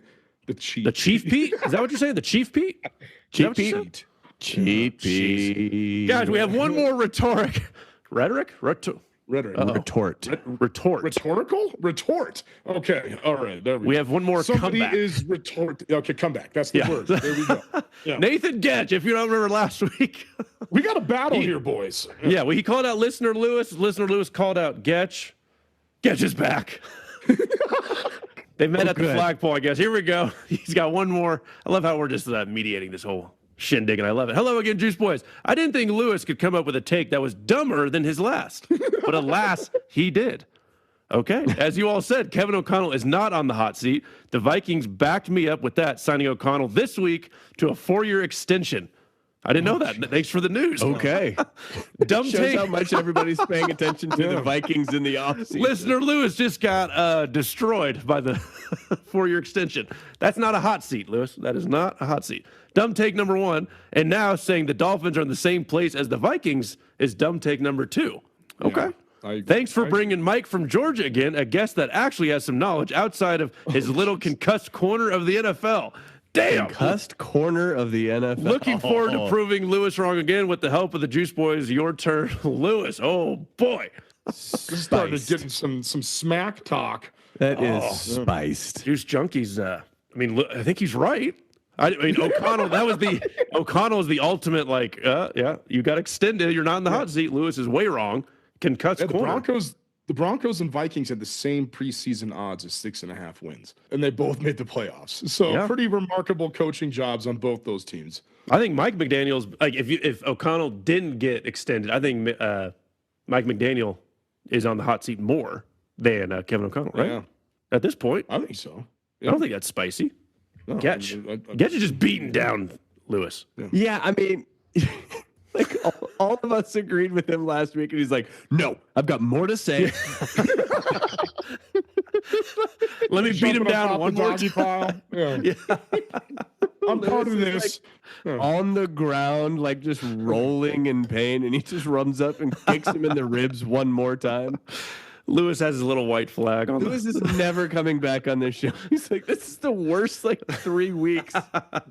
The Chief. The Chief Pete? Is that what you're saying? The Chief Pete? Chief Pete. Chief Pete. Guys, we have one more rhetoric. Rhetoric? Retort. Rhetorical? Retort. Okay. All right. There we have one more Somebody comeback. is retort. Okay, comeback. That's the word. There we go. Yeah. Nathan Getch, if you don't remember last week. We got a battle here, boys. Yeah, well, he called out Listener Lewis. Listener Lewis called out Getch. Getch is back. They met at the flagpole, I guess. Here we go. He's got one more. I love how we're just mediating this whole shindig, and I love it. Hello again, Juice Boys. I didn't think Lewis could come up with a take that was dumber than his last, but alas, he did. Okay, as you all said, Kevin O'Connell is not on the hot seat. The Vikings backed me up with that, signing O'Connell this week to a 4-year extension. I didn't know that. Thanks for the news. Okay. Dumb Shows take. how much everybody's paying attention to the Vikings in the offseason. Listener Lewis just got destroyed by the 4-year extension. That's not a hot seat, Lewis. That is not a hot seat. Dumb take number 1. And now saying the Dolphins are in the same place as the Vikings is dumb take number 2. Okay. Yeah, Thanks for bringing Mike from Georgia again, a guest that actually has some knowledge outside of his little concussed corner of the NFL. Damn. Concussed corner of the NFL. Looking forward to proving Lewis wrong again with the help of the Juice Boys. Your turn, Lewis. Oh, boy. Started getting some smack talk. That is spiced. Juice Junkies. I think he's right. I mean, O'Connell. O'Connell is the ultimate. You got extended. You're not in the hot seat. Lewis is way wrong. Concussed corner. The Broncos and Vikings had the same preseason odds as 6.5 wins, and they both made the playoffs. So pretty remarkable coaching jobs on both those teams. I think Mike McDaniel's if O'Connell didn't get extended, I think Mike McDaniel is on the hot seat more than Kevin O'Connell, right? Yeah. At this point, I think so. Yeah. I don't think that's spicy. No, Getch is just beating down Lewis. Yeah, I mean. Like all of us agreed with him last week, and he's like, "No, I've got more to say." Let me beat him down one more time. Yeah. I'm part of this. On the ground, like just rolling in pain, and he just runs up and kicks him in the ribs one more time. Lewis has his little white flag on. Lewis is never coming back on this show. He's like, this is the worst 3 weeks.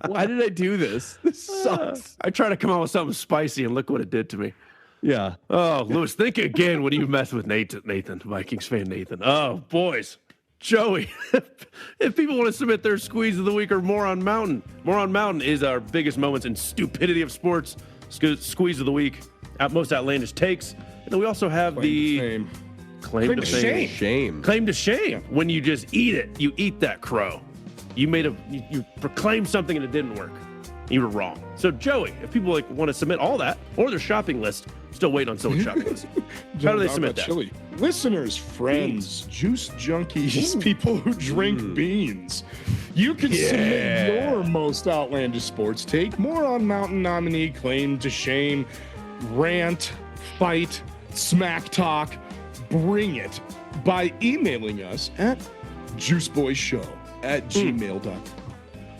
Why did I do this? This sucks. I try to come out with something spicy, and look what it did to me. Yeah. Oh, Lewis, think again when you mess with Nathan, Vikings fan Nathan. Oh, boys. Joey, if people want to submit their squeeze of the week or Moron Mountain is our biggest moments in stupidity of sports. Squeeze of the week, most outlandish takes. And then we also have Claim to shame. Claim to shame. When you just eat it, you eat that crow. You proclaimed something and it didn't work. You were wrong. So Joey, if people want to submit all that or their shopping list, still waiting on someone's shopping list. How do they submit that? Chili. Listeners, friends, juice junkies, people who drink beans. You can submit your most outlandish sports take. Moron Mountain nominee, claim to shame, rant, fight, smack talk. Bring it by emailing us at juiceboyshow@gmail.com.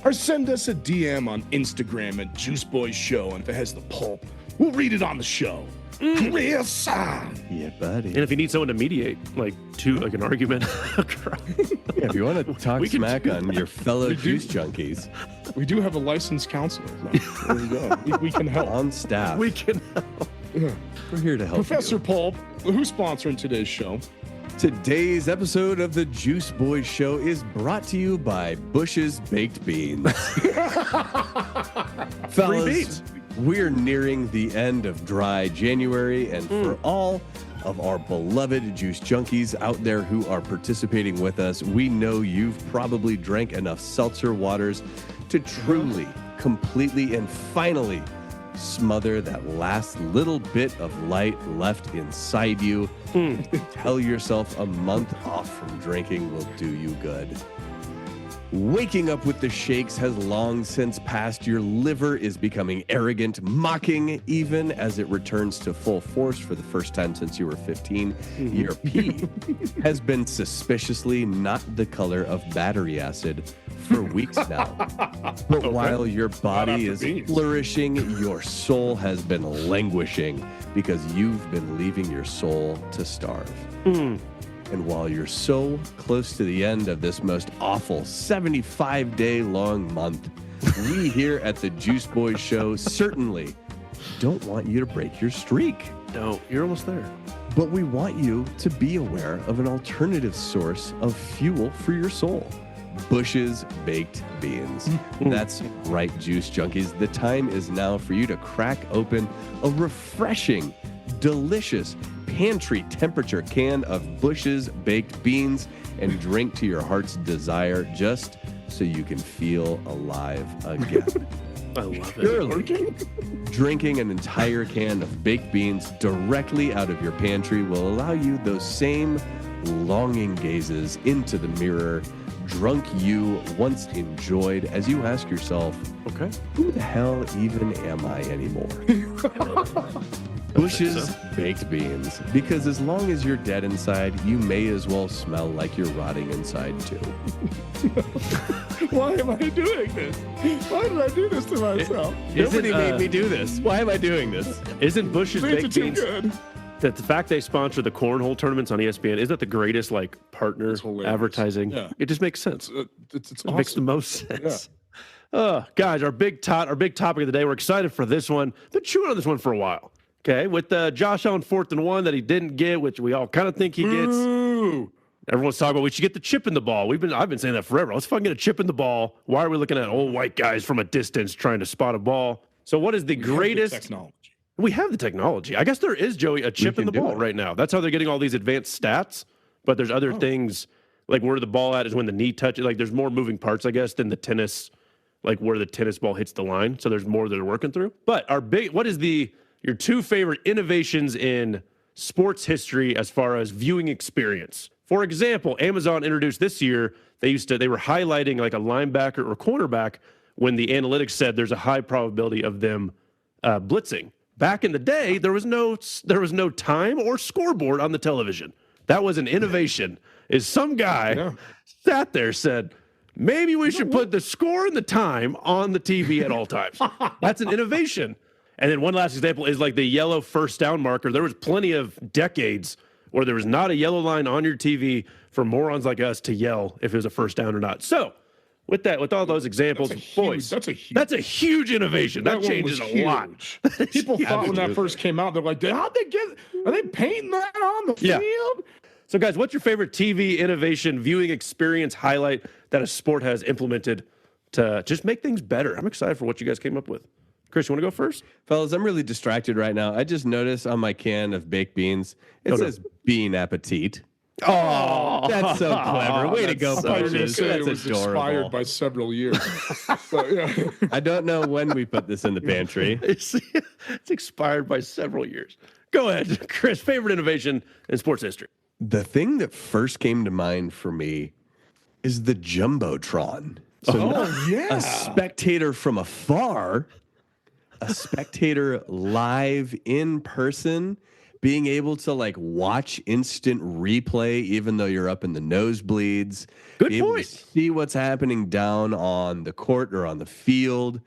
Or send us a DM on Instagram at juiceboyshow, and if it has the pulp, we'll read it on the show. Chris. Yeah, buddy. And if you need someone to mediate, an argument. If you want to talk smack on your fellow juice junkies. We do have a licensed counselor. There you go. We can help. On staff. We can help. We're here to help Professor you. Pulp, who's sponsoring today's show? Today's episode of the Juice Boys Show is brought to you by Bush's Baked Beans. Fellas, beans. we're nearing the end of dry January, and for all of our beloved juice junkies out there who are participating with us, we know you've probably drank enough seltzer waters to truly, completely, and finally smother that last little bit of light left inside you. Tell yourself a month off from drinking will do you good. Waking up with the shakes has long since passed. Your liver is becoming arrogant, mocking even as it returns to full force for the first time since you were 15. Your pee has been suspiciously not the color of battery acid for weeks now. But while your body is flourishing, your soul has been languishing because you've been leaving your soul to starve. And while you're so close to the end of this most awful 75-day-long month, we here at the Juice Boys Show certainly don't want you to break your streak. No, you're almost there. But we want you to be aware of an alternative source of fuel for your soul. Bush's Baked Beans. That's right, Juice Junkies. The time is now for you to crack open a refreshing, delicious, pantry temperature can of Bush's Baked Beans and drink to your heart's desire just so you can feel alive again. I love it. Surely, drinking an entire can of baked beans directly out of your pantry will allow you those same longing gazes into the mirror drunk you once enjoyed as you ask yourself, Okay. who the hell even am I anymore? Bush's Baked Beans, because as long as you're dead inside, you may as well smell like you're rotting inside too. Why am I doing this? Why did I do this to myself? Nobody made me do this. Why am I doing this? Isn't Bush's These are Baked too Beans good. that the fact they sponsor the cornhole tournaments on ESPN, is that the greatest like partner hilarious. advertising? Yeah. It just makes sense. It's It makes the most sense. Guys, our big topic of the day. We're excited for this one. Been chewing on this one for a while. Okay, with Josh Allen 4th and 1 that he didn't get, which we all kind of think he gets. Ooh. Everyone's talking about we should get the chip in the ball. I've been saying that forever. Let's fucking get a chip in the ball. Why are we looking at old white guys from a distance trying to spot a ball? So what is the greatest Technology. We have the technology. I guess there is, Joey, a chip in the can do ball it. right now. That's how they're getting all these advanced stats. But there's other things, like where the ball at is when the knee touches. Like there's more moving parts, I guess, than the tennis, like where the tennis ball hits the line. So there's more that they're working through. But what is your two favorite innovations in sports history as far as viewing experience? For example, Amazon introduced this year, they were highlighting like a linebacker or cornerback when the analytics said there's a high probability of them blitzing. Back in the day, there was no time or scoreboard on the television. That was an innovation. Is some guy sat there, said, maybe we should put the score and the time on the TV at all times. That's an innovation. And then one last example is like the yellow first down marker. There was plenty of decades where there was not a yellow line on your TV for morons like us to yell if it was a first down or not. So with all those examples, boys, that's a huge innovation. That one changes was a lot. People thought when that first came out, they're like, are they painting that on the field? So guys, what's your favorite TV innovation viewing experience highlight that a sport has implemented to just make things better? I'm excited for what you guys came up with. Chris, you want to go first? Fellas, I'm really distracted right now. I just noticed on my can of baked beans, it says bean appetit. Oh, That's so clever. Way to go, I thought you were going to Bush's. say That's it was adorable. expired by several years. But, yeah. I don't know when we put this in the pantry. it's expired by several years. Go ahead, Chris. Favorite innovation in sports history? The thing that first came to mind for me is the Jumbotron. So not a spectator from afar, a spectator live in person, being able to like watch instant replay, even though you're up in the nosebleeds. Good be able point. to see what's happening down on the court or on the field,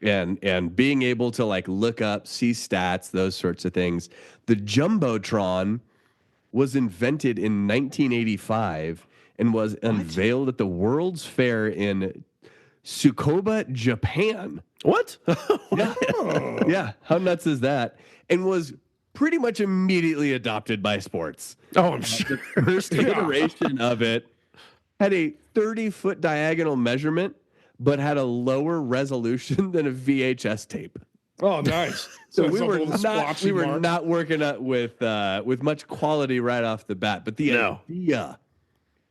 and being able to like look up, see stats, those sorts of things. The Jumbotron was invented in 1985 and was unveiled at the World's Fair in Tsukuba, Japan. What? Yeah, how nuts is that? And was pretty much immediately adopted by sports. Oh, I'm sure. The first iteration of it had a 30-foot diagonal measurement, but had a lower resolution than a VHS tape. Oh, nice. So it's we up were with a not splotchy mark. not working up with much quality right off the bat. But the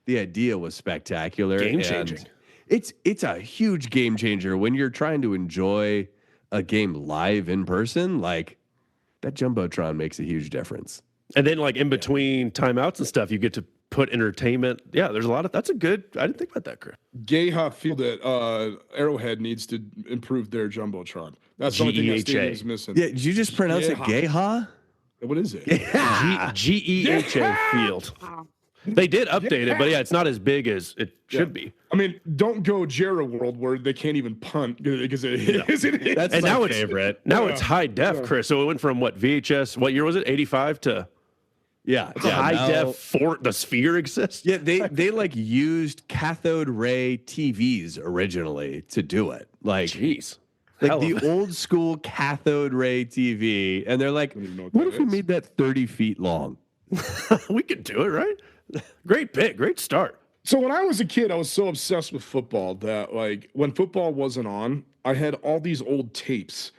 idea was spectacular. Game and changing. It's a huge game changer when you're trying to enjoy a game live in person. Like, that Jumbotron makes a huge difference. And then, like, in between timeouts and stuff, you get to put entertainment. Yeah, there's a lot of, that's a good, I didn't think about that, Chris. Geha Field at Arrowhead needs to improve their Jumbotron. That's the only thing that stadium's missing. Yeah, did you just pronounce it Geha? What is it? GEHA Field. They did update it, but yeah, it's not as big as it should be. I mean, don't go Jarrah World where they can't even punt because it is. That's And my now favorite. It's high def, Chris. So it went from what, VHS, what year was it? 85 to high def for the sphere exists? Yeah, they like used cathode ray TVs originally to do it. Like, Jeez. like the old school cathode ray TV, and they're like, what if we made that 30 feet long? We could do it, right? Great pick. Great start. So when I was a kid, I was so obsessed with football that, like, when football wasn't on, I had all these old tapes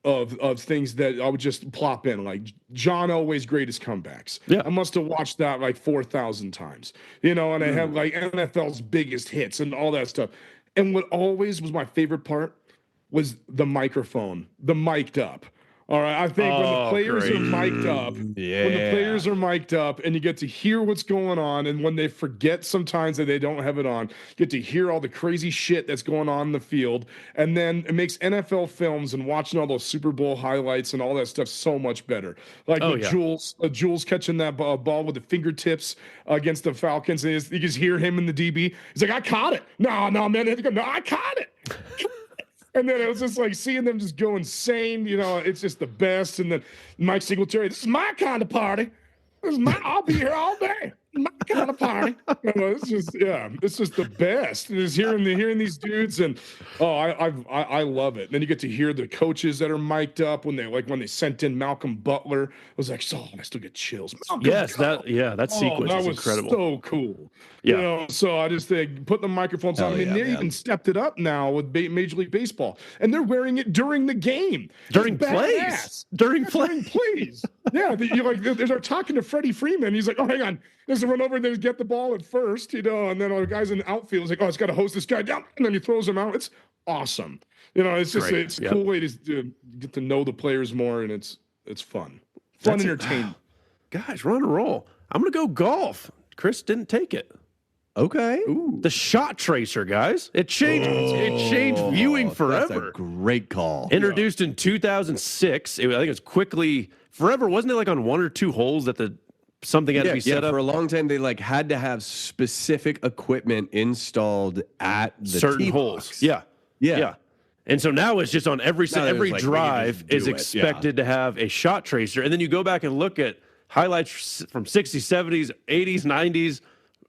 of things that I would just plop in, like John Elway's greatest comebacks. Yeah. I must have watched that like 4,000 times, and I had like NFL's biggest hits and all that stuff. And what always was my favorite part was the microphone, the mic'd up. All right, I think when the players are mic'd up, when the players are mic'd up and you get to hear what's going on, and when they forget sometimes that they don't have it on, get to hear all the crazy shit that's going on in the field, and then it makes NFL films and watching all those Super Bowl highlights and all that stuff so much better. Like Jules catching that ball with the fingertips against the Falcons, and you just hear him in the DB. He's like, "I caught it." No, man, no, I caught it. And then it was just like seeing them just go insane. It's just the best. And then Mike Singletary, this is my kind of party. I'll be here all day. My kind of party. It's just the best. And just hearing these dudes, and I love it. And then you get to hear the coaches that are mic'd up when they sent in Malcolm Butler. I was like, I still get chills. That sequence is incredible. So cool. Yeah. So I just think put the microphones on. I mean, they even stepped it up now with Major League Baseball, and they're wearing it during the game, during plays. Yeah, they're talking to Freddie Freeman. He's like, "Oh, hang on, there's a run over. They get the ball at first, and then the guys in the outfield is like, oh, it's got to hose this guy down, and then he throws him out. It's awesome. It's just it's a cool way to get to know the players more, and it's fun, entertainment. Guys, we're on a roll. I'm gonna go golf. Chris didn't take it. Okay. Ooh. The shot tracer, guys. It changed viewing forever. That's a great call. Introduced in 2006. I think it was quickly forever. Wasn't it like on one or two holes that something had to be set up? For a long time, they had to have specific equipment installed at the certain holes. Yeah. And so now it's just on every drive is expected to have a shot tracer. And then you go back and look at highlights from 60s, 70s, 80s, 90s,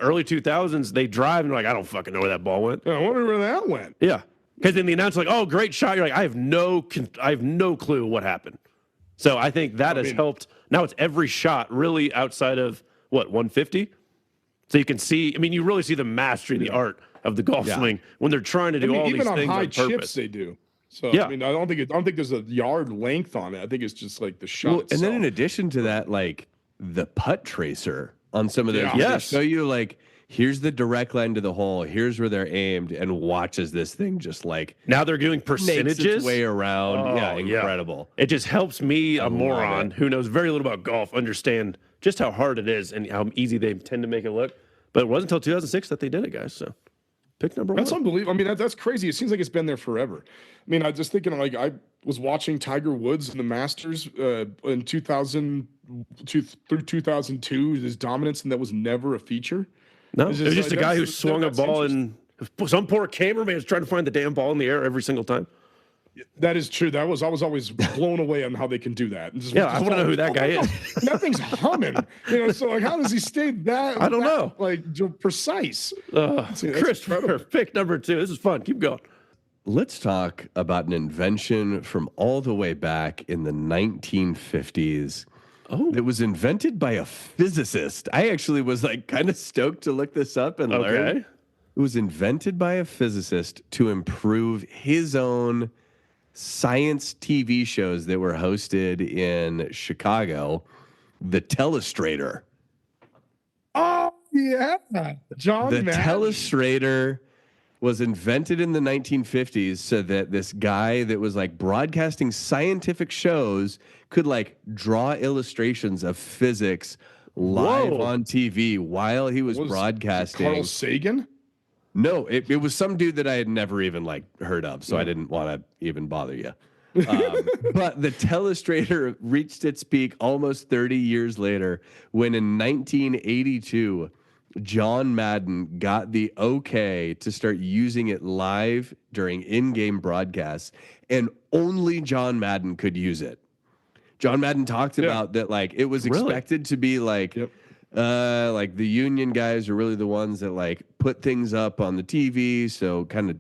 early 2000s. They drive and they're like, I don't fucking know where that ball went. I wonder where that went. Yeah. Because then the announcer's like, oh, great shot. You're like, I have no clue what happened. So I think that has helped. Now it's every shot really outside of 150. So you can see, you really see the mastery, the art of the golf swing when they're trying to do all these things on purpose. Even on high chips they do. So I don't think there's a yard length on it. I think it's just like the shot. Well, and then in addition to that, like the putt tracer on some of those, they show you here's the direct line to the hole. Here's where they're aimed, and watches this thing just now they're doing percentages its way around. Incredible. It just helps me, a moron who knows very little about golf, understand just how hard it is and how easy they tend to make it look. But it wasn't until 2006 that they did it, guys. So pick number one. That's unbelievable. That's crazy. It seems like it's been there forever. I just thinking I was watching Tiger Woods in the Masters in 2002 through 2002. His dominance, and that was never a feature. No, it was just a guy who swung a ball, and some poor cameraman was trying to find the damn ball in the air every single time. That is true. I was always blown away on how they can do that. I want to know who that guy is. That thing's humming. So how does he stay that? I don't know. Precise. Christopher, pick number 2. This is fun. Keep going. let's talk about an invention from all the way back in the 1950s. Oh, That was invented by a physicist. I actually was like kind of stoked to look this up and learn. okay. It was invented by a physicist to improve his own science TV shows that were hosted in Chicago, the Telestrator. Oh yeah, John The Madden. Telestrator was invented in the 1950s so that this guy that was like broadcasting scientific shows could like draw illustrations of physics live Whoa. on TV while he was Was broadcasting. Carl Sagan. No, it was some dude that I had never even like heard of, so I didn't want to even bother you. But the Telestrator reached its peak almost 30 years later when in 1982, John Madden got the okay to start using it live during in-game broadcasts, and only John Madden could use it. John Madden talked about that, like it was Really? expected to be like, like the union guys are really the ones that like put things up on the TV, so kind of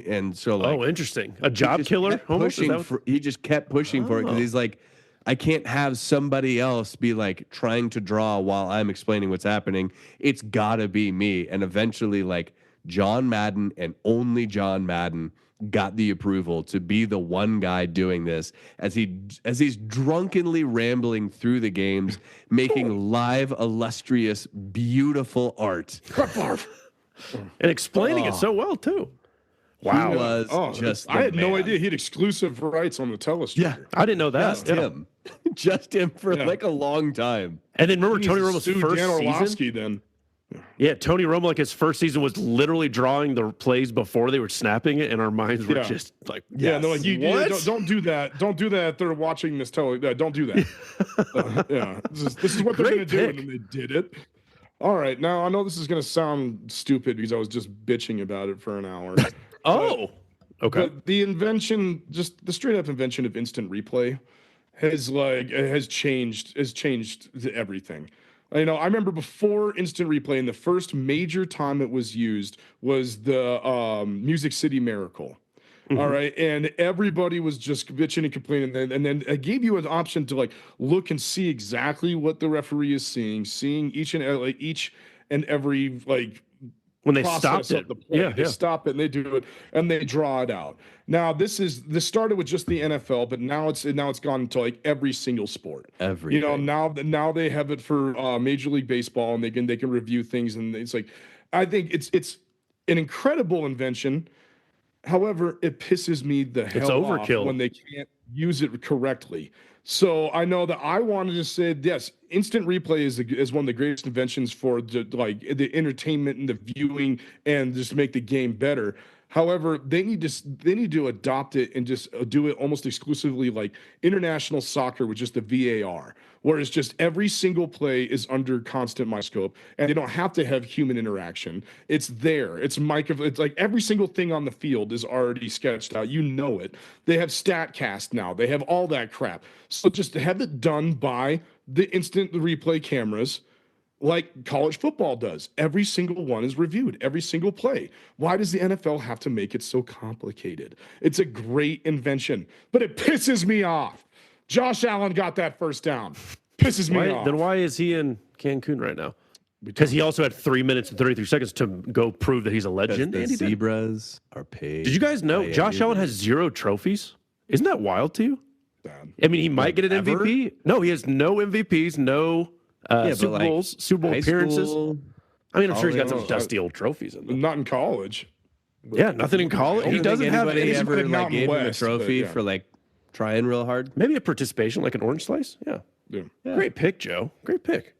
and so like Oh, interesting. A he job just killer kept almost? Is pushing that what- for, he just kept pushing for it because Oh. he's like, I can't have somebody else be like trying to draw while I'm explaining what's happening. It's gotta be me. And eventually, like John Madden and only John Madden got the approval to be the one guy doing this as he's drunkenly rambling through the games, making live, illustrious, beautiful art. and explaining it so well, too. He Wow. was just I the had no man. idea he had exclusive rights on the Telestrator. Yeah. I didn't know that. Just Yeah. him. Just him for Yeah. like a long time. And then remember He Tony needs to Romo's sue first Dan season? Orlovsky then. Yeah, Tony Romo, like his first season was literally drawing the plays before they were snapping it, and our minds were Yeah. just like, Yeah, and they're like, What? don't do that. Don't do that. They're watching this don't do that. Yeah, this is what they're Great going to do, pick. and then they did it. All right, now I know this is going to sound stupid because I was just bitching about it for an hour. oh, okay. But the invention, just the straight up invention of instant replay, has changed everything. You know, I remember before instant replay, and the first major time it was used was the Music City Miracle. All right, and everybody was just bitching and complaining, and then I gave you an option to like look and see exactly what the referee is seeing each and every like When they process stopped of it. the play. Yeah, They yeah. stop it and they do it and they draw it out. Now this started with just the NFL, but now it's gone to like every single sport. Everything. You know, now they have it for Major League Baseball, and they can review things, and it's like, I think it's an incredible invention. However, it pisses me the hell overkill. off when they can't use it correctly. So I know that I wanted to say, yes, instant replay is one of the greatest inventions for the entertainment and the viewing and just make the game better. However, they need to adopt it and just do it almost exclusively like international soccer with just the VAR, where it's just every single play is under constant microscope and they don't have to have human interaction. It's there. It's like every single thing on the field is already sketched out. You know it. They have StatCast now. They have all that crap. So just to have it done by the instant replay cameras, like college football does. Every single one is reviewed, every single play. Why does the NFL have to make it so complicated? It's a great invention, but it pisses me off. Josh Allen got that first down. Pisses me off. Then why is he in Cancun right now? Because he also had 3 minutes and 33 seconds to go prove that he's a legend. The Andy did. zebras are paid. Did you guys know by Josh Allen has everybody. 0 trophies? Isn't that wild to you? Bad. I mean, he might get an ever? MVP. No, he has no MVPs, no but Super like Bowls, Super Bowl high appearances. school, I mean, I'm sure he's got some college, dusty old trophies in them. Not in college. Yeah, nothing in college. I He don't doesn't think have anybody any. ever in like Mountain gave him a West, but trophy yeah. for like trying real hard. Maybe a participation like an orange slice. Yeah. Yeah. Great pick, Joe. Great pick.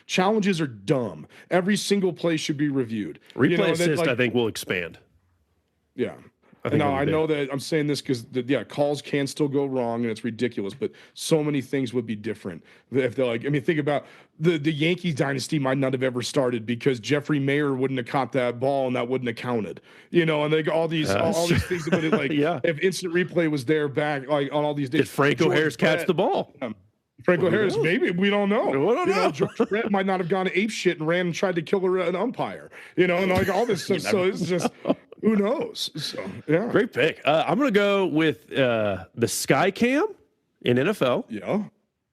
Challenges are dumb. Every single play should be reviewed. Replay You know, that, assist, like- I think, will expand. Yeah. think Now it'll I be know that I'm saying this because calls can still go wrong and it's ridiculous, but so many things would be different if they're like. I mean, think about the Yankees dynasty might not have ever started because Jeffrey Mayer wouldn't have caught that ball and that wouldn't have counted. You know, and they all these things that would like Yeah. if instant replay was there back like on all these days. Did Franco George Harris catch Brett- the ball? Franco Harris, maybe we don't know. We don't know. George Brett might not have gone ape shit and ran and tried to kill an umpire. You know, and like all this stuff. So it's just Who knows? So, yeah. Great pick. I'm going to go with the Skycam in NFL. Yeah.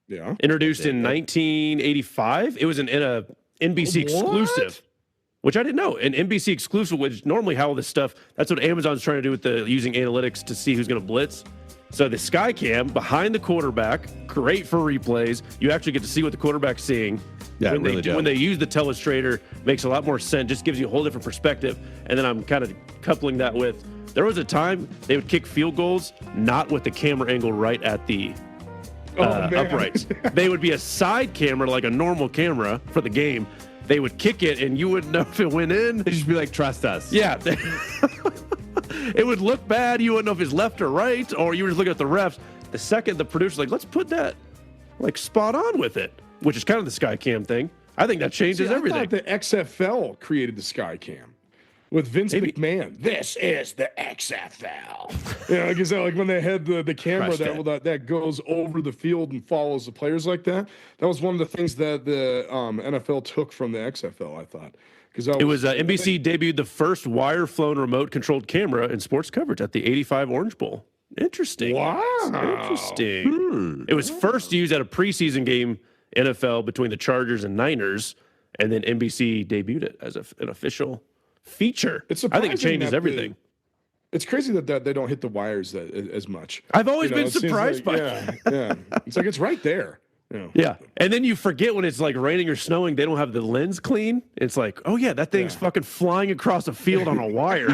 Yeah. Introduced in 1985. It was an NBC exclusive, which I didn't know. An NBC exclusive, which normally how all this stuff, that's what Amazon's trying to do with using analytics to see who's going to blitz. So the Skycam behind the quarterback, great for replays. You actually get to see what the quarterback's seeing. Yeah, when they use the telestrator, makes a lot more sense. Just gives you a whole different perspective. And then I'm kind of coupling that with, there was a time they would kick field goals not with the camera angle right at the uprights. They would be a side camera, like a normal camera for the game. They would kick it, and you wouldn't know if it went in. They'd just be like, trust us. Yeah. It would look bad. You wouldn't know if it's left or right, or you were just looking at the refs. The second the producer's like, let's put that like spot on with it, which is kind of the Skycam thing. I think that changes everything. I thought the XFL created the Skycam with Vince McMahon. This is the XFL. Yeah, like I said, like when they had the camera that goes over the field and follows the players like that. That was one of the things that the NFL took from the XFL, I thought. It was NBC debuted the first wire-flown remote-controlled camera in sports coverage at the '85 Orange Bowl. Interesting. Wow. Interesting. It was first used at a preseason game NFL between the Chargers and Niners, and then NBC debuted it as an official feature. I think it changes everything. It's crazy that they don't hit the wires as much. I've always been surprised by that. Yeah. It's like it's right there. Yeah. And then you forget when it's like raining or snowing, they don't have the lens clean. It's like, oh yeah, that thing's fucking flying across a field on a wire.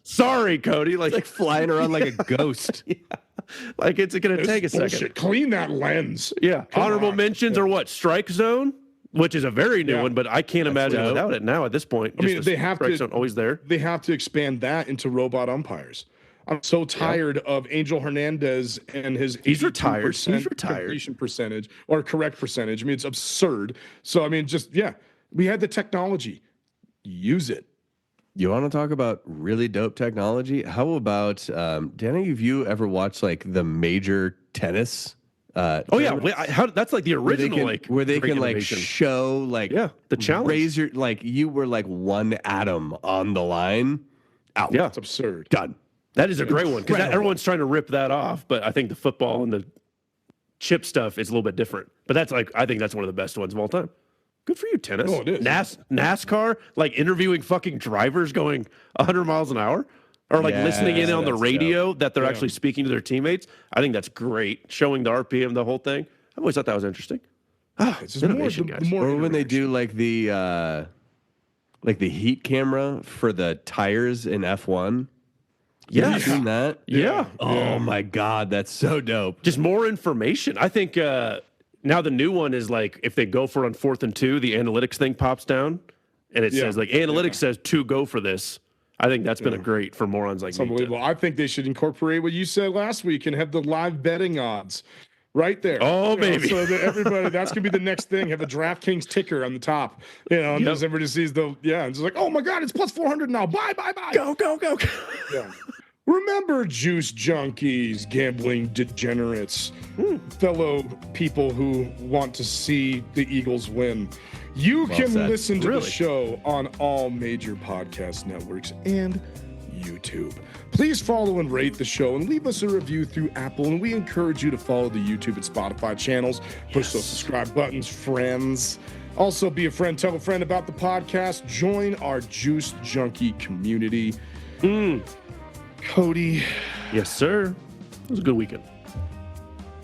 Sorry, Cody. Like flying around like a ghost. Like it's going to take a second. Clean that lens. Yeah. Honorable mentions are what? Strike Zone, which is a very new one, but I can't imagine without it now at this point. I mean, they have Strike Zone always there. They have to expand that into robot umpires. I'm so tired of Angel Hernandez and his He's retired completion percentage or correct percentage. I mean, it's absurd. So, I mean, we had the technology. Use it. You want to talk about really dope technology? How about, did any of you ever watch like the major tennis? That's like the original, where they can like show like the challenge. You were like one atom on the line. Out. Yeah, it's absurd. Done. That is a great one because everyone's trying to rip that off, but I think the football and the chip stuff is a little bit different. But I think that's one of the best ones of all time. Good for you, tennis. Oh, it is. NASCAR, like interviewing fucking drivers going 100 miles an hour, or like listening in on the radio that they're actually speaking to their teammates. I think that's great. Showing the RPM, the whole thing. I've always thought that was interesting. It's just innovation, guys. Or when they do like the heat camera for the tires in F1. Yeah. Have you seen that? Yeah. Oh my God, that's so dope. Just more information. I think now the new one is like if they go for it on 4th and 2, the analytics thing pops down and it says like analytics says to go for this. I think that's been a great for morons like me. Unbelievable. I think they should incorporate what you said last week and have the live betting odds right there. Oh, baby. So that everybody, that's going to be the next thing. Have a DraftKings ticker on the top. And just everybody sees and it's like, oh my God, it's plus 400 now. Bye. Go. Yeah. Remember, juice junkies, gambling degenerates, fellow people who want to see the Eagles win. You can listen to the show on all major podcast networks and YouTube. Please follow and rate the show and leave us a review through Apple. And we encourage you to follow the YouTube and Spotify channels. Push those subscribe buttons, friends. Also, be a friend. Tell a friend about the podcast. Join our Juice Junkie community. Cody. Yes, sir. It was a good weekend.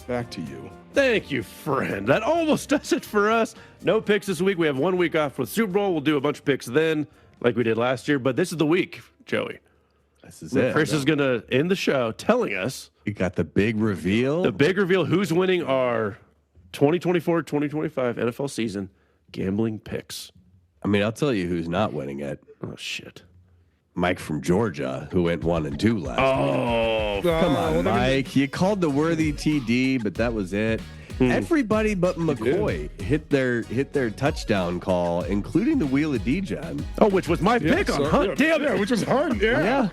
Back to you. Thank you, friend. That almost does it for us. No picks this week. We have 1 week off for the Super Bowl. We'll do a bunch of picks then, like we did last year. But this is the week, Joey. This is it. Chris is going to end the show telling us. You got the big reveal. The big reveal. Who's winning our 2024-2025 NFL season gambling picks. I mean, I'll tell you who's not winning it. Oh, shit. Mike from Georgia, who went 1-2 last week. Oh, come on, Mike. You called the worthy TD, but that was it. Everybody but McCoy hit their touchdown call, including the Wheel of D-Gen. Oh, which was my pick on Hunt. Damn it. Yeah, which was Hunt. Yeah.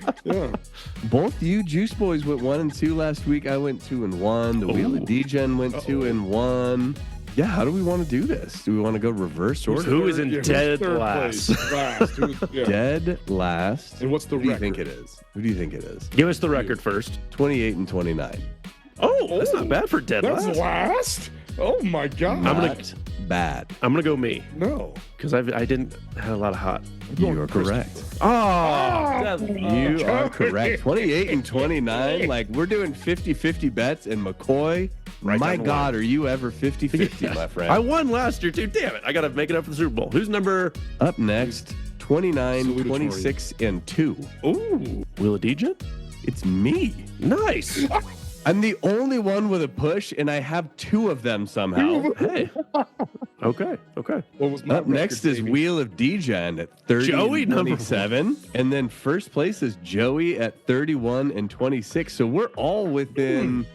Both you Juice Boys went 1-2 last week. I went 2-1. The Wheel of D-Gen went 2-1. Yeah, how do we want to do this? Do we want to go reverse order? Who is in Who's dead third last? place? Last. Yeah. Dead last. And what's the Who do you record? think it is? Who do you think it is? Give us the record first. 28 and 29. Oh, that's not bad for dead That's last. last? Oh my God. Not bad. I'm gonna go me No. because I didn't have a lot of hot. You are correct. Oh, You are correct. 28 and 29. Like, we're doing 50-50 bets, and McCoy, Right my down the God, are you ever 50-50, my friend? I won last year too. Damn it! I gotta make it up for the Super Bowl. Who's number? Up next, 29, Salutatory. 26, and 2. Ooh, Willa Dejan. It's me. Nice. I'm the only one with a push, and I have 2 of them somehow. Hey. Okay. What was my Up next record, is baby? Wheel of Degen at 30 Joey, and number 27. And then first place is Joey at 31 and 26. So we're all within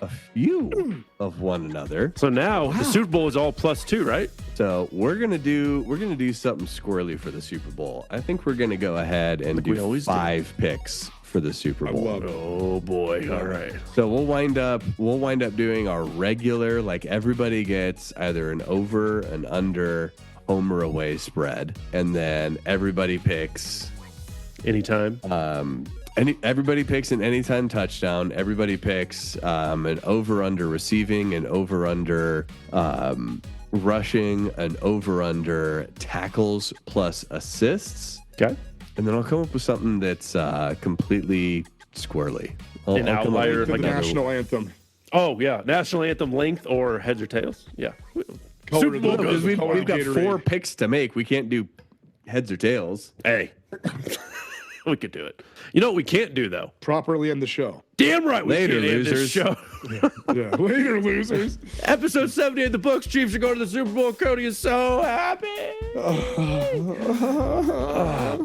a few of one another. So now the Super Bowl is all +2, right? So we're gonna do something squirrely for the Super Bowl. I think we're gonna go ahead and Like we do always 5 picks for the Super Bowl. love it. Oh boy! All right. So we'll wind up doing our regular, like everybody gets either an over, an under, home or away spread, and then everybody picks Anytime. everybody picks an anytime touchdown. Everybody picks an over under receiving, an over under rushing, an over under tackles plus assists. Okay. And then I'll come up with something that's completely squirrely. An I'll come up outlier, with The like another- national anthem. Oh yeah, national anthem length or heads or tails? Yeah. Color Super of Bowl the- because goes. we've color of got Gatorade. 4 picks to make. We can't do heads or tails. Hey, we could do it. You know what we can't do though? Properly end the show. Damn right, we Later, can't end this losers. show. Yeah. Later, losers. Episode 78 of the books. Chiefs are going to the Super Bowl. Cody is so happy.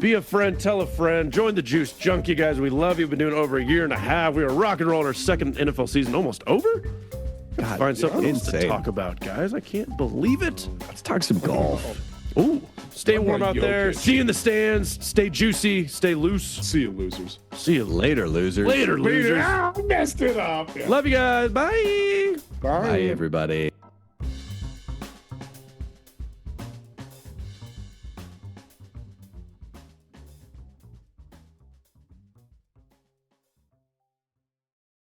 Be a friend, tell a friend. Join the Juice Junkie, guys. We love you. Been doing it over a year and a half. We are rock and rolling our second NFL season, almost over. God, Find something else to insane. talk about, guys. I can't believe it. Let's talk some golf. Ooh, stay warm out there. Jokic. See you in the stands. Stay juicy. Stay loose. See you, losers. See you Later, losers. later, losers. I messed it up. Yeah. Love you guys. Bye. Bye. Bye, everybody.